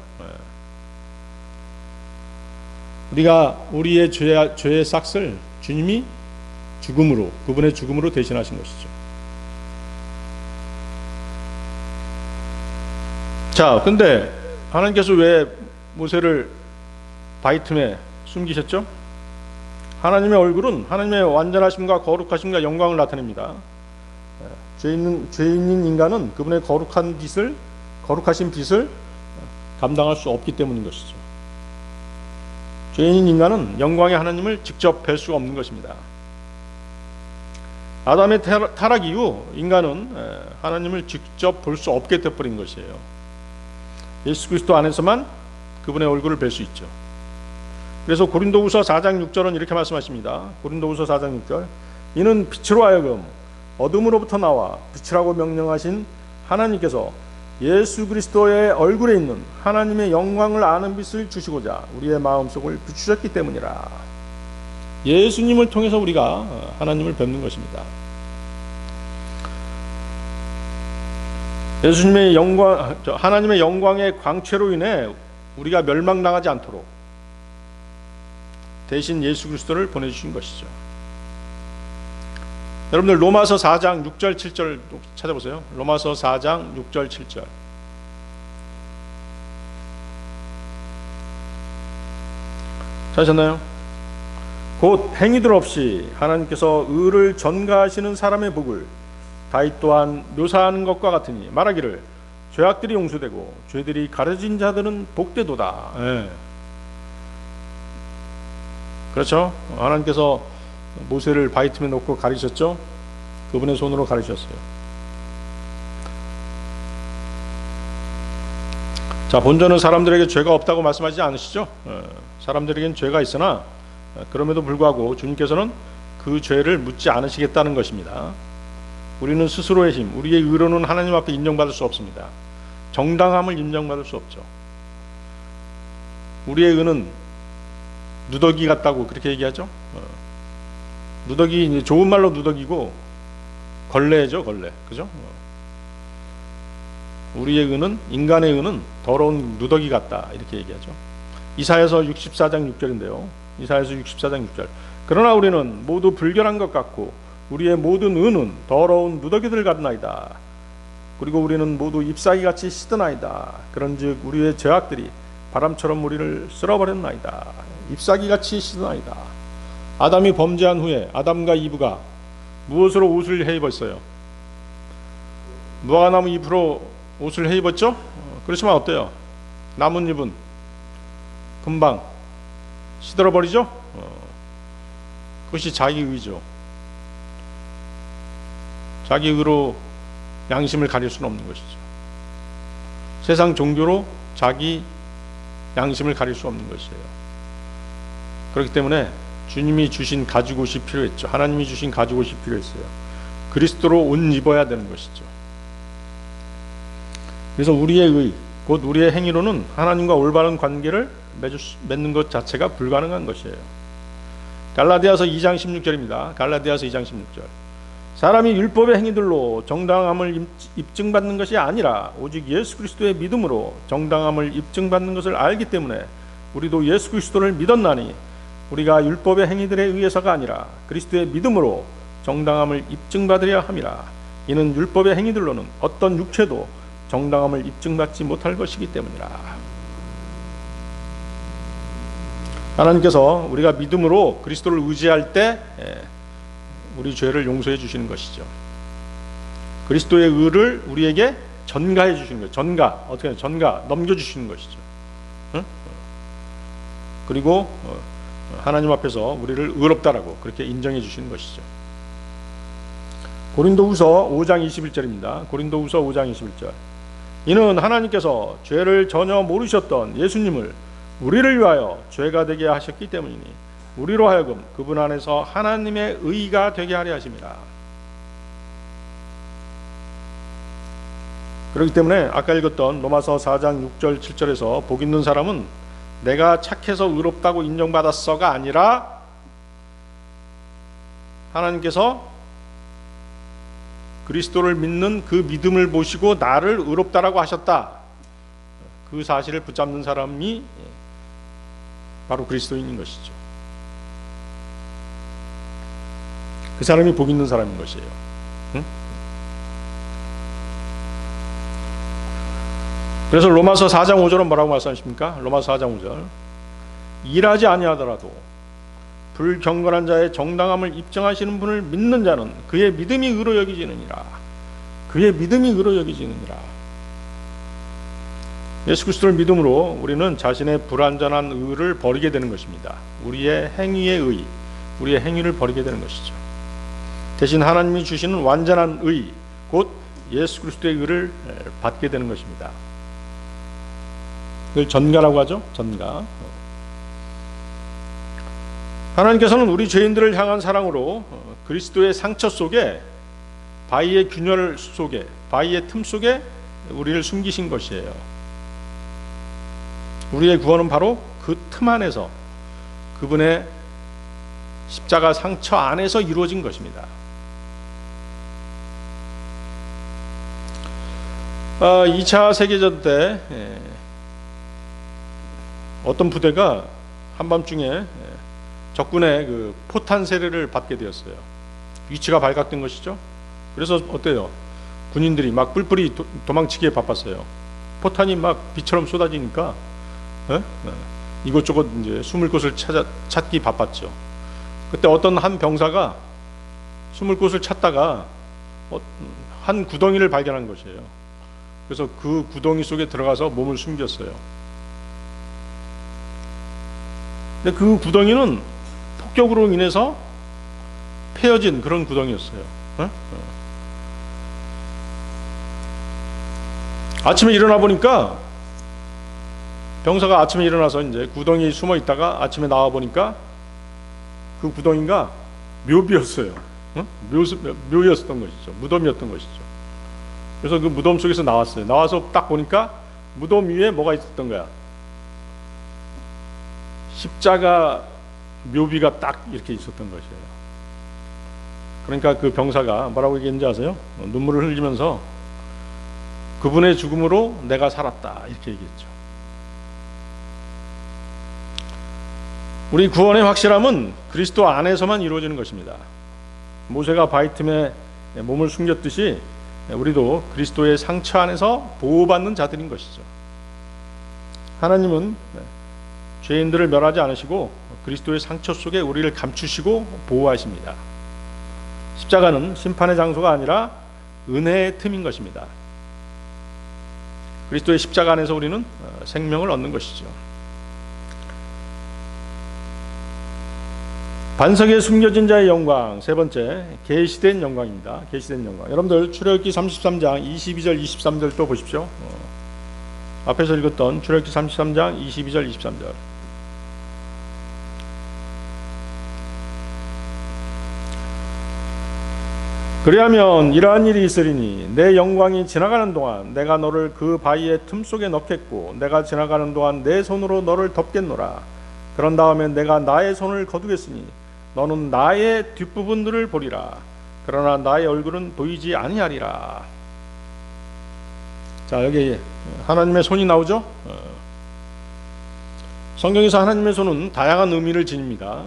우리가 우리의 죄의 싹을 주님이 죽음으로, 그분의 죽음으로 대신하신 것이죠. 자, 근데 하나님께서 왜 모세를 바위 틈에 숨기셨죠? 하나님의 얼굴은 하나님의 완전하심과 거룩하심과 영광을 나타냅니다. 죄인인 인간은 그분의 거룩하신 빛을 감당할 수 없기 때문인 것이죠. 죄인인 인간은 영광의 하나님을 직접 뵐 수 없는 것입니다. 아담의 타락 이후 인간은 하나님을 직접 볼 수 없게 되어버린 것이에요. 예수 그리스도 안에서만 그분의 얼굴을 뵐 수 있죠. 그래서 고린도후서 4장 6절은 이렇게 말씀하십니다. 고린도후서 4장 6절. 이는 빛으로 하여금 어둠으로부터 나와 빛이라고 명령하신 하나님께서 예수 그리스도의 얼굴에 있는 하나님의 영광을 아는 빛을 주시고자 우리의 마음속을 비추셨기 때문이라. 예수님을 통해서 우리가 하나님을 뵙는 것입니다. 예수님의 영광, 하나님의 영광의 광채로 인해 우리가 멸망당하지 않도록 대신 예수 그리스도를 보내주신 것이죠. 여러분들 로마서 4장 6절 7절 찾아보세요. 로마서 4장 6절 7절. 찾으셨나요? 곧 행위들 없이 하나님께서 의를 전가하시는 사람의 복을 다윗 또한 묘사하는 것과 같으니 말하기를 죄악들이 용서되고 죄들이 가려진 자들은 복되도다. 그렇죠? 하나님께서 모세를 바위 틈에 놓고 가리셨죠? 그분의 손으로 가리셨어요. 자, 본전은 사람들에게 죄가 없다고 말씀하지 않으시죠? 사람들에겐 죄가 있으나 그럼에도 불구하고 주님께서는 그 죄를 묻지 않으시겠다는 것입니다. 우리는 스스로의 힘, 우리의 의로는 하나님 앞에 인정받을 수 없습니다. 정당함을 인정받을 수 없죠. 우리의 의는 누더기 같다고 그렇게 얘기하죠. 누더기, 좋은 말로 누더기고 걸레죠, 걸레. 그죠? 우리의 의는, 인간의 의는 더러운 누더기 같다, 이렇게 얘기하죠. 이사야서 64장 6절인데요. 이사야서 64장 6절. 그러나 우리는 모두 불결한 것 같고 우리의 모든 의는 더러운 누더기들 같나이다. 그리고 우리는 모두 잎사귀같이 시드나이다. 그런즉 우리의 죄악들이 바람처럼 우리를 쓸어버렸나이다. 잎사귀같이 시드나이다. 아담이 범죄한 후에 아담과 이브가 무엇으로 옷을 해 입었어요? 무화과나무 잎으로 옷을 해 입었죠? 그렇지만 어때요? 나뭇잎은 금방 시들어버리죠? 그것이 자기 의죠. 자기 의로 양심을 가릴 수는 없는 것이죠. 세상 종교로 자기 양심을 가릴 수 없는 것이에요. 그렇기 때문에 주님이 주신 가죽옷이 필요했죠. 하나님이 주신 가죽옷이 필요했어요. 그리스도로 옷 입어야 되는 것이죠. 그래서 우리의 의, 곧 우리의 행위로는 하나님과 올바른 관계를 맺는 것 자체가 불가능한 것이에요. 갈라디아서 2장 16절입니다. 갈라디아서 2장 16절. 사람이 율법의 행위들로 정당함을 입증받는 것이 아니라 오직 예수 그리스도의 믿음으로 정당함을 입증받는 것을 알기 때문에 우리도 예수 그리스도를 믿었나니 우리가 율법의 행위들에 의해서가 아니라 그리스도의 믿음으로 정당함을 입증받으려 함이라. 이는 율법의 행위들로는 어떤 육체도 정당함을 입증받지 못할 것이기 때문이라. 하나님께서 우리가 믿음으로 그리스도를 의지할 때 우리 죄를 용서해 주시는 것이죠. 그리스도의 의를 우리에게 전가해 주시는 거예요. 전가, 어떻게 해요? 전가 넘겨주시는 것이죠. 응? 그리고 하나님 앞에서 우리를 의롭다라고 그렇게 인정해 주시는 것이죠. 고린도후서 5장 21절입니다. 고린도후서 5장 21절. 이는 하나님께서 죄를 전혀 모르셨던 예수님을 우리를 위하여 죄가 되게 하셨기 때문이니 우리로 하여금 그분 안에서 하나님의 의가 되게 하려 하심이라. 그렇기 때문에 아까 읽었던 로마서 4장 6절 7절에서 복 있는 사람은 내가 착해서 의롭다고 인정받았어가 아니라 하나님께서 그리스도를 믿는 그 믿음을 보시고 나를 의롭다라고 하셨다. 그 사실을 붙잡는 사람이 바로 그리스도인인 것이죠. 그 사람이 복 있는 사람인 것이에요. 응? 그래서 로마서 4장 5절은 뭐라고 말씀하십니까? 로마서 4장 5절. 일하지 아니하더라도 불경건한 자의 정당함을 입증하시는 분을 믿는 자는 그의 믿음이 의로 여기지느니라. 그의 믿음이 의로 여기지느니라. 예수 그리스도를 믿음으로 우리는 자신의 불완전한 의를 버리게 되는 것입니다. 우리의 행위의 의, 우리의 행위를 버리게 되는 것이죠. 대신 하나님이 주시는 완전한 의, 곧 예수 그리스도의 의를 받게 되는 것입니다. 그걸 전가라고 하죠. 전가. 하나님께서는 우리 죄인들을 향한 사랑으로 그리스도의 상처 속에, 바위의 균열 속에, 바위의 틈 속에 우리를 숨기신 것이에요. 우리의 구원은 바로 그 틈 안에서, 그분의 십자가 상처 안에서 이루어진 것입니다. 2차 세계전 때 어떤 부대가 한밤중에 적군의 그 포탄 세례를 받게 되었어요. 위치가 발각된 것이죠. 그래서 어때요? 군인들이 막 뿔뿔이 도망치기에 바빴어요. 포탄이 막 비처럼 쏟아지니까 이곳저곳 이제 숨을 곳을 찾기 바빴죠. 그때 어떤 한 병사가 숨을 곳을 찾다가 한 구덩이를 발견한 것이에요. 그래서 그 구덩이 속에 들어가서 몸을 숨겼어요. 근데 그 구덩이는 폭격으로 인해서 패여진 그런 구덩이였어요. 아침에 일어나 보니까, 병사가 아침에 일어나서 이제 구덩이에 숨어 있다가 아침에 나와 보니까 그 구덩이가 묘비였어요. 묘였던 것이죠. 무덤이었던 것이죠. 그래서 그 무덤 속에서 나왔어요. 나와서 딱 보니까 무덤 위에 뭐가 있었던 거야? 십자가 묘비가 딱 이렇게 있었던 것이에요. 그러니까 그 병사가 뭐라고 얘기했는지 아세요? 눈물을 흘리면서 그분의 죽음으로 내가 살았다 이렇게 얘기했죠. 우리 구원의 확실함은 그리스도 안에서만 이루어지는 것입니다. 모세가 바위 틈에 몸을 숨겼듯이 우리도 그리스도의 상처 안에서 보호받는 자들인 것이죠. 하나님은 죄인들을 멸하지 않으시고 그리스도의 상처 속에 우리를 감추시고 보호하십니다. 십자가는 심판의 장소가 아니라 은혜의 틈인 것입니다. 그리스도의 십자가 안에서 우리는 생명을 얻는 것이죠. 반석에 숨겨진 자의 영광, 세 번째 계시된 영광입니다. 계시된 영광. 여러분들 출애굽기 33장 22절 23절 또 보십시오. 앞에서 읽었던 출애굽기 33장 22절 23절. 그리하면 이러한 일이 있으리니 내 영광이 지나가는 동안 내가 너를 그 바위의 틈 속에 넣겠고 내가 지나가는 동안 내 손으로 너를 덮겠노라. 그런 다음에 내가 나의 손을 거두겠으니 너는 나의 뒷부분들을 보리라. 그러나 나의 얼굴은 보이지 아니하리라. 자, 여기 하나님의 손이 나오죠? 성경에서 하나님의 손은 다양한 의미를 지닙니다.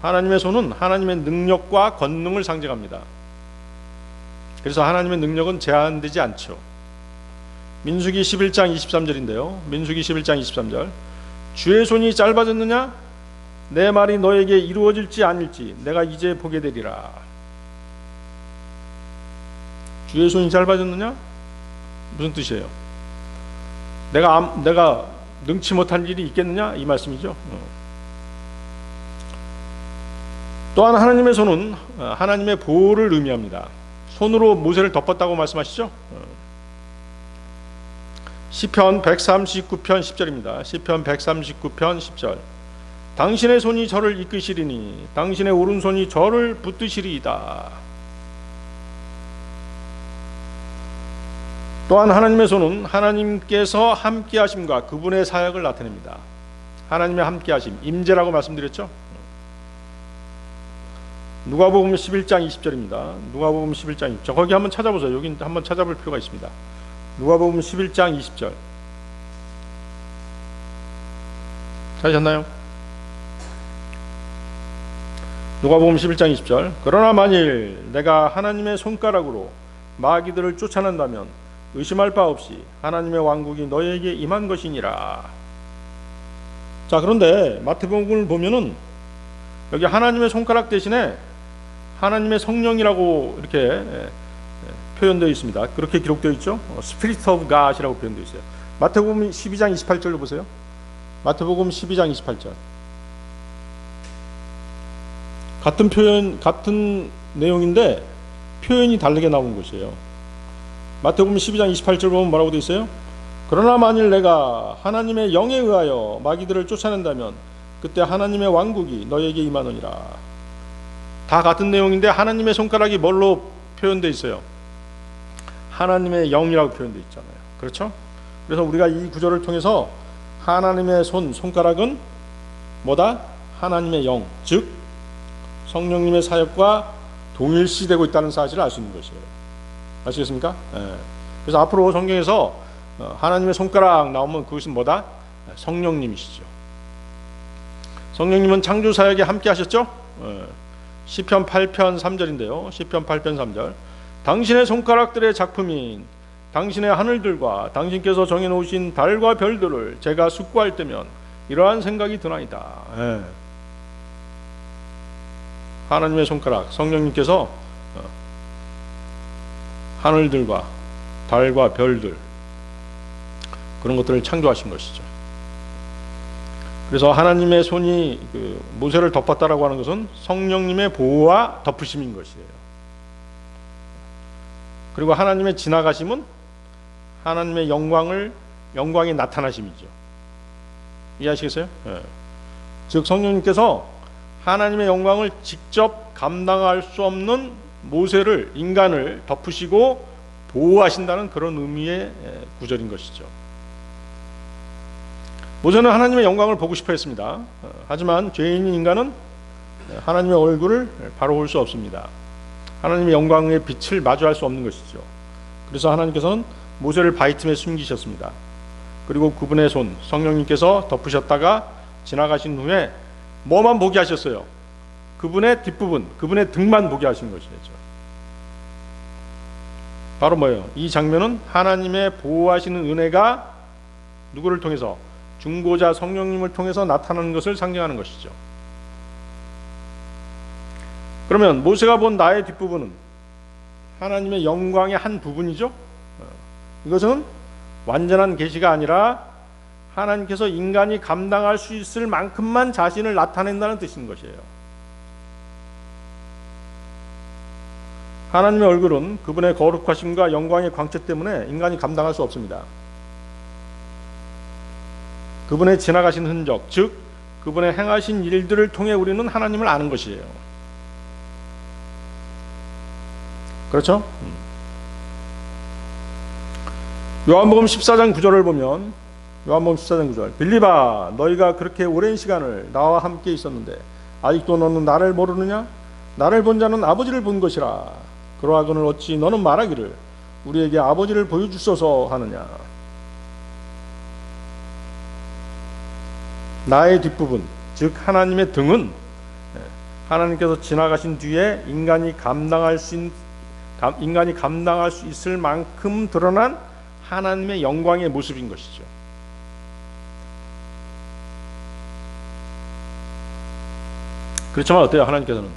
하나님의 손은 하나님의 능력과 권능을 상징합니다. 그래서 하나님의 능력은 제한되지 않죠. 민수기 11장 23절인데요. 민수기 11장 23절. 주의 손이 짧아졌느냐? 내 말이 너에게 이루어질지 아닐지 내가 이제 보게 되리라. 주의 손이 짧아졌느냐? 무슨 뜻이에요? 내가 능치 못한 일이 있겠느냐? 이 말씀이죠. 또한 하나님의 손은 하나님의 보호를 의미합니다. 손으로 모세를 덮었다고 말씀하시죠? 시편 139편 10절입니다. 시편 139편 10절. 당신의 손이 저를 이끄시리니 당신의 오른손이 저를 붙드시리이다. 또한 하나님의 손은 하나님께서 함께하심과 그분의 사역을 나타냅니다. 하나님의 함께하심, 임재라고 말씀드렸죠? 누가복음 11장 20절입니다. 누가복음 11장 20절. 거기 한번 찾아보세요. 여기 한번 찾아볼 필요가 있습니다. 누가복음 11장 20절. 찾으셨나요? 누가복음 11장 20절. 그러나 만일 내가 하나님의 손가락으로 마귀들을 쫓아낸다면 의심할 바 없이 하나님의 왕국이 너에게 임한 것이니라. 자, 그런데 마태복음을 보면은 여기 하나님의 손가락 대신에 하나님의 성령이라고 이렇게 표현되어 있습니다. 그렇게 기록되어 있죠. Spirit of God이라고 표현되어 있어요. 마태복음 12장 28절로 보세요. 마태복음 12장 28절. 같은 표현, 같은 내용인데 표현이 다르게 나온 것이에요. 마태복음 12장 28절 보면 뭐라고 되어 있어요? 그러나 만일 내가 하나님의 영에 의하여 마귀들을 쫓아낸다면 그때 하나님의 왕국이 너에게 임하느니라. 다 같은 내용인데 하나님의 손가락이 뭘로 표현되어 있어요? 하나님의 영이라고 표현되어 있잖아요. 그렇죠? 그래서 우리가 이 구절을 통해서 하나님의 손가락은 뭐다? 하나님의 영, 즉 성령님의 사역과 동일시되고 있다는 사실을 알 수 있는 것이에요. 아시겠습니까? 예. 그래서 앞으로 성경에서 하나님의 손가락 나오면 그것은 뭐다? 성령님이시죠. 성령님은 창조 사역에 함께 하셨죠? 시편 8편 3절인데요. 시편 8편 3절. 당신의 손가락들의 작품인 당신의 하늘들과 당신께서 정해놓으신 달과 별들을 제가 숙고할 때면 이러한 생각이 드나이다. 예. 하나님의 손가락, 성령님께서 하늘들과 달과 별들 그런 것들을 창조하신 것이죠. 그래서 하나님의 손이 모세를 덮었다라고 하는 것은 성령님의 보호와 덮으심인 것이에요. 그리고 하나님의 지나가심은 하나님의 영광이 나타나심이죠. 이해하시겠어요? 예. 즉 성령님께서 하나님의 영광을 직접 감당할 수 없는 모세를, 인간을 덮으시고 보호하신다는 그런 의미의 구절인 것이죠. 모세는 하나님의 영광을 보고 싶어 했습니다. 하지만 죄인인 인간은 하나님의 얼굴을 바로 볼 수 없습니다. 하나님의 영광의 빛을 마주할 수 없는 것이죠. 그래서 하나님께서는 모세를 바위 틈에 숨기셨습니다. 그리고 그분의 손, 성령님께서 덮으셨다가 지나가신 후에 뭐만 보게 하셨어요? 그분의 뒷부분, 그분의 등만 보게 하신 것이죠. 바로 뭐예요? 이 장면은 하나님의 보호하시는 은혜가 누구를 통해서? 중보자 성령님을 통해서 나타나는 것을 상징하는 것이죠. 그러면 모세가 본 나의 뒷부분은 하나님의 영광의 한 부분이죠. 이것은 완전한 계시가 아니라 하나님께서 인간이 감당할 수 있을 만큼만 자신을 나타낸다는 뜻인 것이에요. 하나님의 얼굴은 그분의 거룩하심과 영광의 광채 때문에 인간이 감당할 수 없습니다. 그분의 지나가신 흔적, 즉 그분의 행하신 일들을 통해 우리는 하나님을 아는 것이에요. 그렇죠? 요한복음 14장 9절을 보면, 요한복음 14장 9절, 빌립아, 너희가 그렇게 오랜 시간을 나와 함께 있었는데 아직도 너는 나를 모르느냐? 나를 본 자는 아버지를 본 것이라. 그러하거늘 어찌 너는 말하기를 우리에게 아버지를 보여주소서 하느냐? 나의 뒷부분, 즉 하나님의 등은 하나님께서 지나가신 뒤에 인간이 감당할 수 있을 만큼 드러난 하나님의 영광의 모습인 것이죠. 그렇지만 어때요? 하나님께서는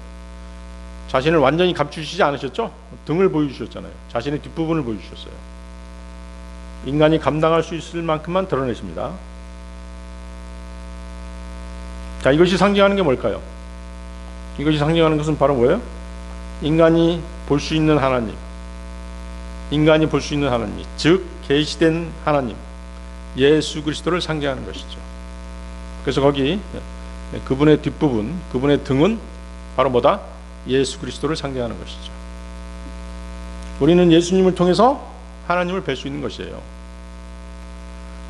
자신을 완전히 감추시지 않으셨죠? 등을 보여주셨잖아요. 자신의 뒷부분을 보여주셨어요. 인간이 감당할 수 있을 만큼만 드러내십니다. 자, 이것이 상징하는 게 뭘까요? 이것이 상징하는 것은 바로 뭐예요? 인간이 볼 수 있는 하나님, 인간이 볼 수 있는 하나님, 즉 계시된 하나님, 예수 그리스도를 상징하는 것이죠. 그래서 거기 그분의 뒷부분, 그분의 등은 바로 뭐다? 예수 그리스도를 상징하는 것이죠. 우리는 예수님을 통해서 하나님을 뵐 수 있는 것이에요.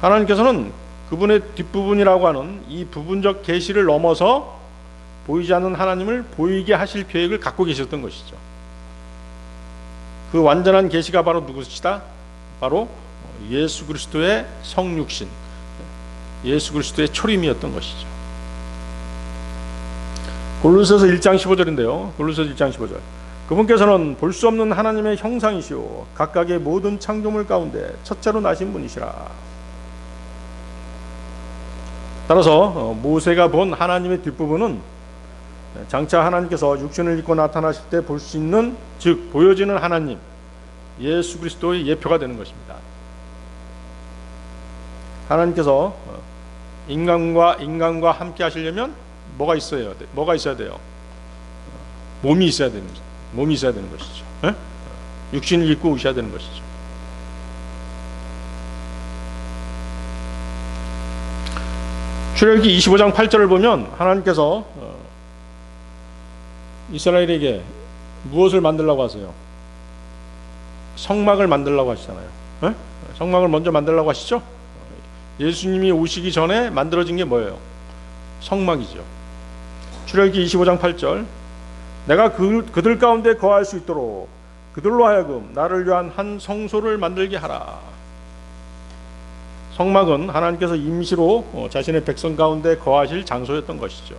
하나님께서는 그분의 뒷부분이라고 하는 이 부분적 계시를 넘어서 보이지 않는 하나님을 보이게 하실 계획을 갖고 계셨던 것이죠. 그 완전한 계시가 바로 누구시다? 바로 예수 그리스도의 성육신, 예수 그리스도의 초림이었던 것이죠. 골로새서 1장 15절인데요. 골로새서 1장 15절. 그분께서는 볼 수 없는 하나님의 형상이시오 각각의 모든 창조물 가운데 첫째로 나신 분이시라. 따라서 모세가 본 하나님의 뒷부분은 장차 하나님께서 육신을 입고 나타나실 때 볼 수 있는, 즉 보여지는 하나님, 예수 그리스도의 예표가 되는 것입니다. 하나님께서 인간과 함께 하시려면 뭐가 있어야 돼요? 몸이 있어야 되는 것이죠. 몸이 있어야 되는 것이죠. 에? 육신을 입고 오셔야 되는 것이죠. 출애굽기 25장 8절을 보면 하나님께서 이스라엘에게 무엇을 만들라고 하세요? 성막을 만들라고 하시잖아요. 에? 성막을 먼저 만들라고 하시죠? 예수님이 오시기 전에 만들어진 게 뭐예요? 성막이죠. 출애굽기 25장 8절, 내가 그들 가운데 거할 수 있도록 그들로 하여금 나를 위한 한 성소를 만들게 하라. 성막은 하나님께서 임시로 자신의 백성 가운데 거하실 장소였던 것이죠.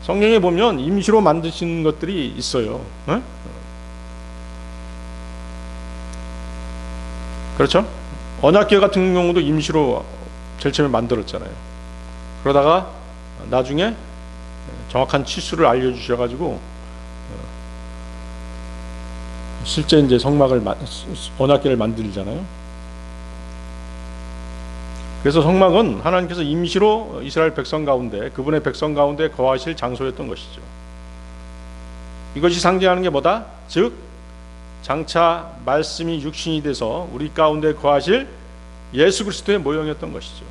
성경에 보면 임시로 만드신 것들이 있어요. 에? 그렇죠? 언약궤 같은 경우도 임시로 제일 처음에 만들었잖아요. 그러다가 나중에 정확한 치수를 알려주셔가지고 실제 이제 성막을 언약궤를 만들잖아요. 그래서 성막은 하나님께서 임시로 이스라엘 백성 가운데, 그분의 백성 가운데 거하실 장소였던 것이죠. 이것이 상징하는 게 뭐다? 즉 장차 말씀이 육신이 돼서 우리 가운데 거하실 예수 그리스도의 모형이었던 것이죠.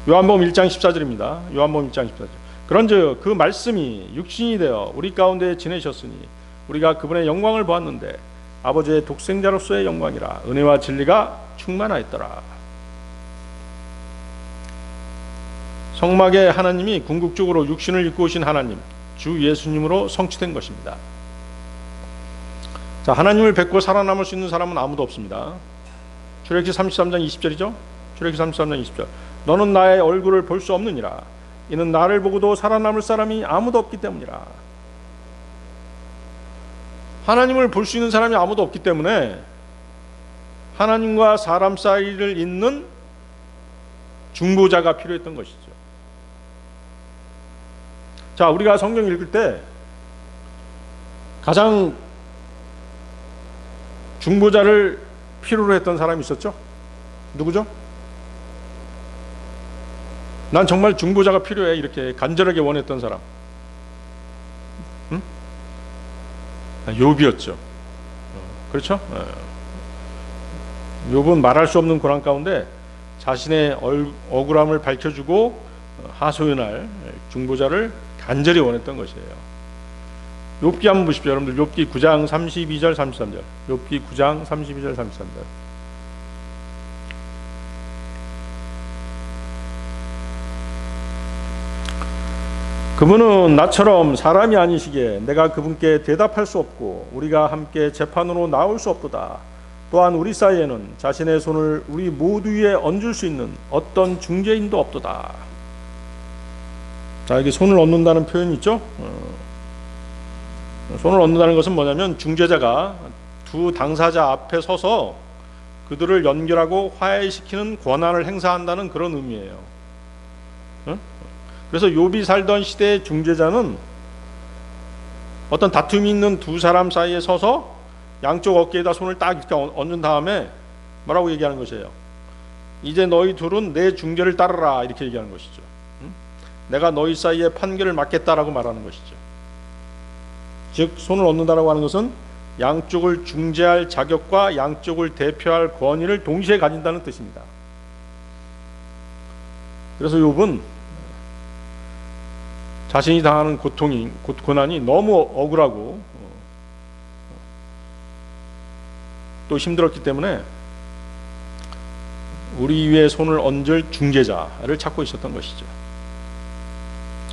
요한복음 1장 14절입니다. 요한복음 1장 14절. 그런즉 그 말씀이 육신이 되어 우리 가운데 지내셨으니 우리가 그분의 영광을 보았는데 아버지의 독생자로서의 영광이라 은혜와 진리가 충만하였더라. 성막의 하나님이 궁극적으로 육신을 입고 오신 하나님 주 예수님으로 성취된 것입니다. 자, 하나님을 뵙고 살아남을 수 있는 사람은 아무도 없습니다. 출애굽기 33장 20절이죠. 출애굽기 33장 20절. 너는 나의 얼굴을 볼 수 없느니라. 이는 나를 보고도 살아남을 사람이 아무도 없기 때문이라. 하나님을 볼 수 있는 사람이 아무도 없기 때문에 하나님과 사람 사이를 잇는 중보자가 필요했던 것이죠. 자, 우리가 성경 읽을 때 가장 중보자를 필요로 했던 사람이 있었죠? 누구죠? 난 정말 중보자가 필요해 이렇게 간절하게 원했던 사람. 응? 욥이었죠. 그렇죠? 욥은 말할 수 없는 고난 가운데 자신의 억울함을 밝혀주고 하소연할 중보자를 간절히 원했던 것이에요. 욥기 한번 보십시오. 여러분들 욥기 9장 32절 33절. 욥기 9장 32절 33절. 그분은 나처럼 사람이 아니시기에 내가 그분께 대답할 수 없고 우리가 함께 재판으로 나올 수 없도다. 또한 우리 사이에는 자신의 손을 우리 모두 위에 얹을 수 있는 어떤 중재인도 없도다. 자, 여기 손을 얹는다는 표현이 있죠. 손을 얹는다는 것은 뭐냐면 중재자가 두 당사자 앞에 서서 그들을 연결하고 화해시키는 권한을 행사한다는 그런 의미예요. 그래서 욥이 살던 시대의 중재자는 어떤 다툼이 있는 두 사람 사이에 서서 양쪽 어깨에다 손을 딱 이렇게 얹은 다음에 뭐라고 얘기하는 것이에요? 이제 너희 둘은 내 중재를 따르라 이렇게 얘기하는 것이죠. 내가 너희 사이에 판결을 맡겠다라고 말하는 것이죠. 즉 손을 얹는다라고 하는 것은 양쪽을 중재할 자격과 양쪽을 대표할 권위를 동시에 가진다는 뜻입니다. 그래서 욥은 자신이 당하는 고난이 너무 억울하고 또 힘들었기 때문에 우리 위에 손을 얹을 중재자를 찾고 있었던 것이죠.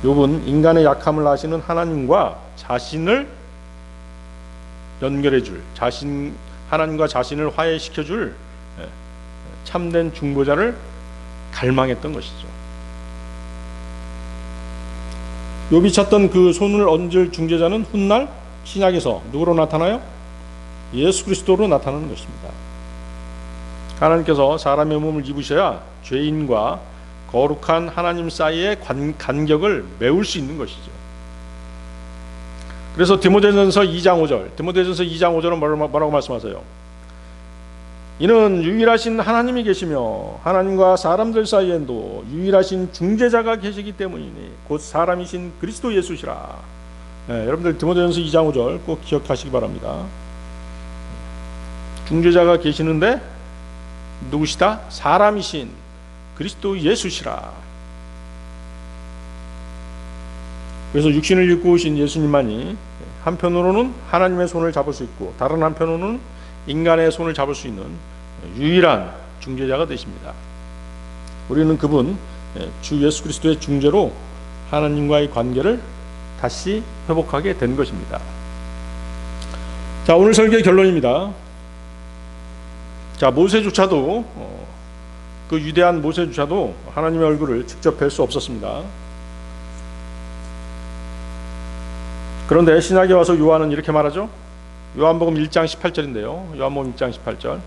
욥은 인간의 약함을 아시는 하나님과 자신을 연결해줄, 하나님과 자신을 화해시켜줄 참된 중보자를 갈망했던 것이죠. 욥이 찾던 그 손을 얹을 중재자는 훗날 신약에서 누구로 나타나요? 예수 그리스도로 나타나는 것입니다. 하나님께서 사람의 몸을 입으셔야 죄인과 거룩한 하나님 사이의 간격을 메울 수 있는 것이죠. 그래서 디모데전서 2장 5절은 뭐라고 말씀하세요? 이는 유일하신 하나님이 계시며 하나님과 사람들 사이에도 유일하신 중재자가 계시기 때문이니 곧 사람이신 그리스도 예수시라. 여러분들 디모데전서 2장 5절 꼭 기억하시기 바랍니다. 중재자가 계시는데 누구시다? 사람이신 그리스도 예수시라. 그래서 육신을 입고 오신 예수님만이 한편으로는 하나님의 손을 잡을 수 있고 다른 한편으로는 인간의 손을 잡을 수 있는 유일한 중재자가 되십니다. 우리는 그분 주 예수 그리스도의 중재로 하나님과의 관계를 다시 회복하게 된 것입니다. 자, 오늘 설교의 결론입니다. 자, 모세조차도 그 위대한 모세조차도 하나님의 얼굴을 직접 뵐 수 없었습니다. 그런데 신약에 와서 요한은 이렇게 말하죠. 요한복음 1장 18절인데요. 요한복음 1장 18절.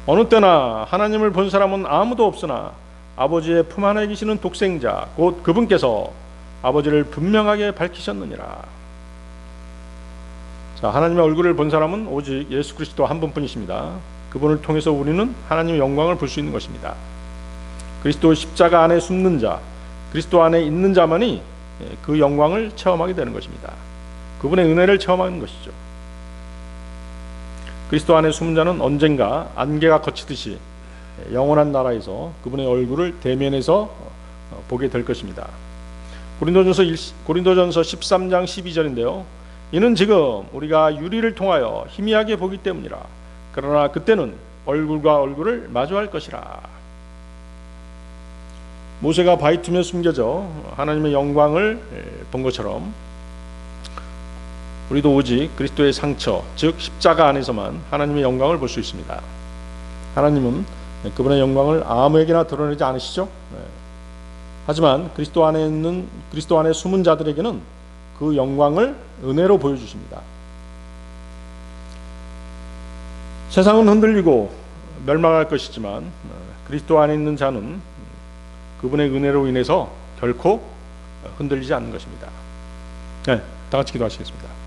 어느 때나 하나님을 본 사람은 아무도 없으나 아버지의 품 안에 계시는 독생자 곧 그분께서 아버지를 분명하게 밝히셨느니라. 자, 하나님의 얼굴을 본 사람은 오직 예수 그리스도 한 분뿐이십니다. 그분을 통해서 우리는 하나님의 영광을 볼 수 있는 것입니다. 그리스도 십자가 안에 숨는 자, 그리스도 안에 있는 자만이 그 영광을 체험하게 되는 것입니다. 그분의 은혜를 체험하는 것이죠. 그리스도 안에 숨은 자는 언젠가 안개가 거치듯이 영원한 나라에서 그분의 얼굴을 대면해서 보게 될 것입니다. 고린도전서 13장 12절인데요. 이는 지금 우리가 유리를 통하여 희미하게 보기 때문이라. 그러나 그때는 얼굴과 얼굴을 마주할 것이라. 모세가 바위 틈에 숨겨져 하나님의 영광을 본 것처럼 우리도 오직 그리스도의 상처, 즉 십자가 안에서만 하나님의 영광을 볼 수 있습니다. 하나님은 그분의 영광을 아무에게나 드러내지 않으시죠. 하지만 그리스도 안에 숨은 자들에게는 그 영광을 은혜로 보여주십니다. 세상은 흔들리고 멸망할 것이지만 그리스도 안에 있는 자는 그분의 은혜로 인해서 결코 흔들리지 않는 것입니다. 다 같이 기도하시겠습니다.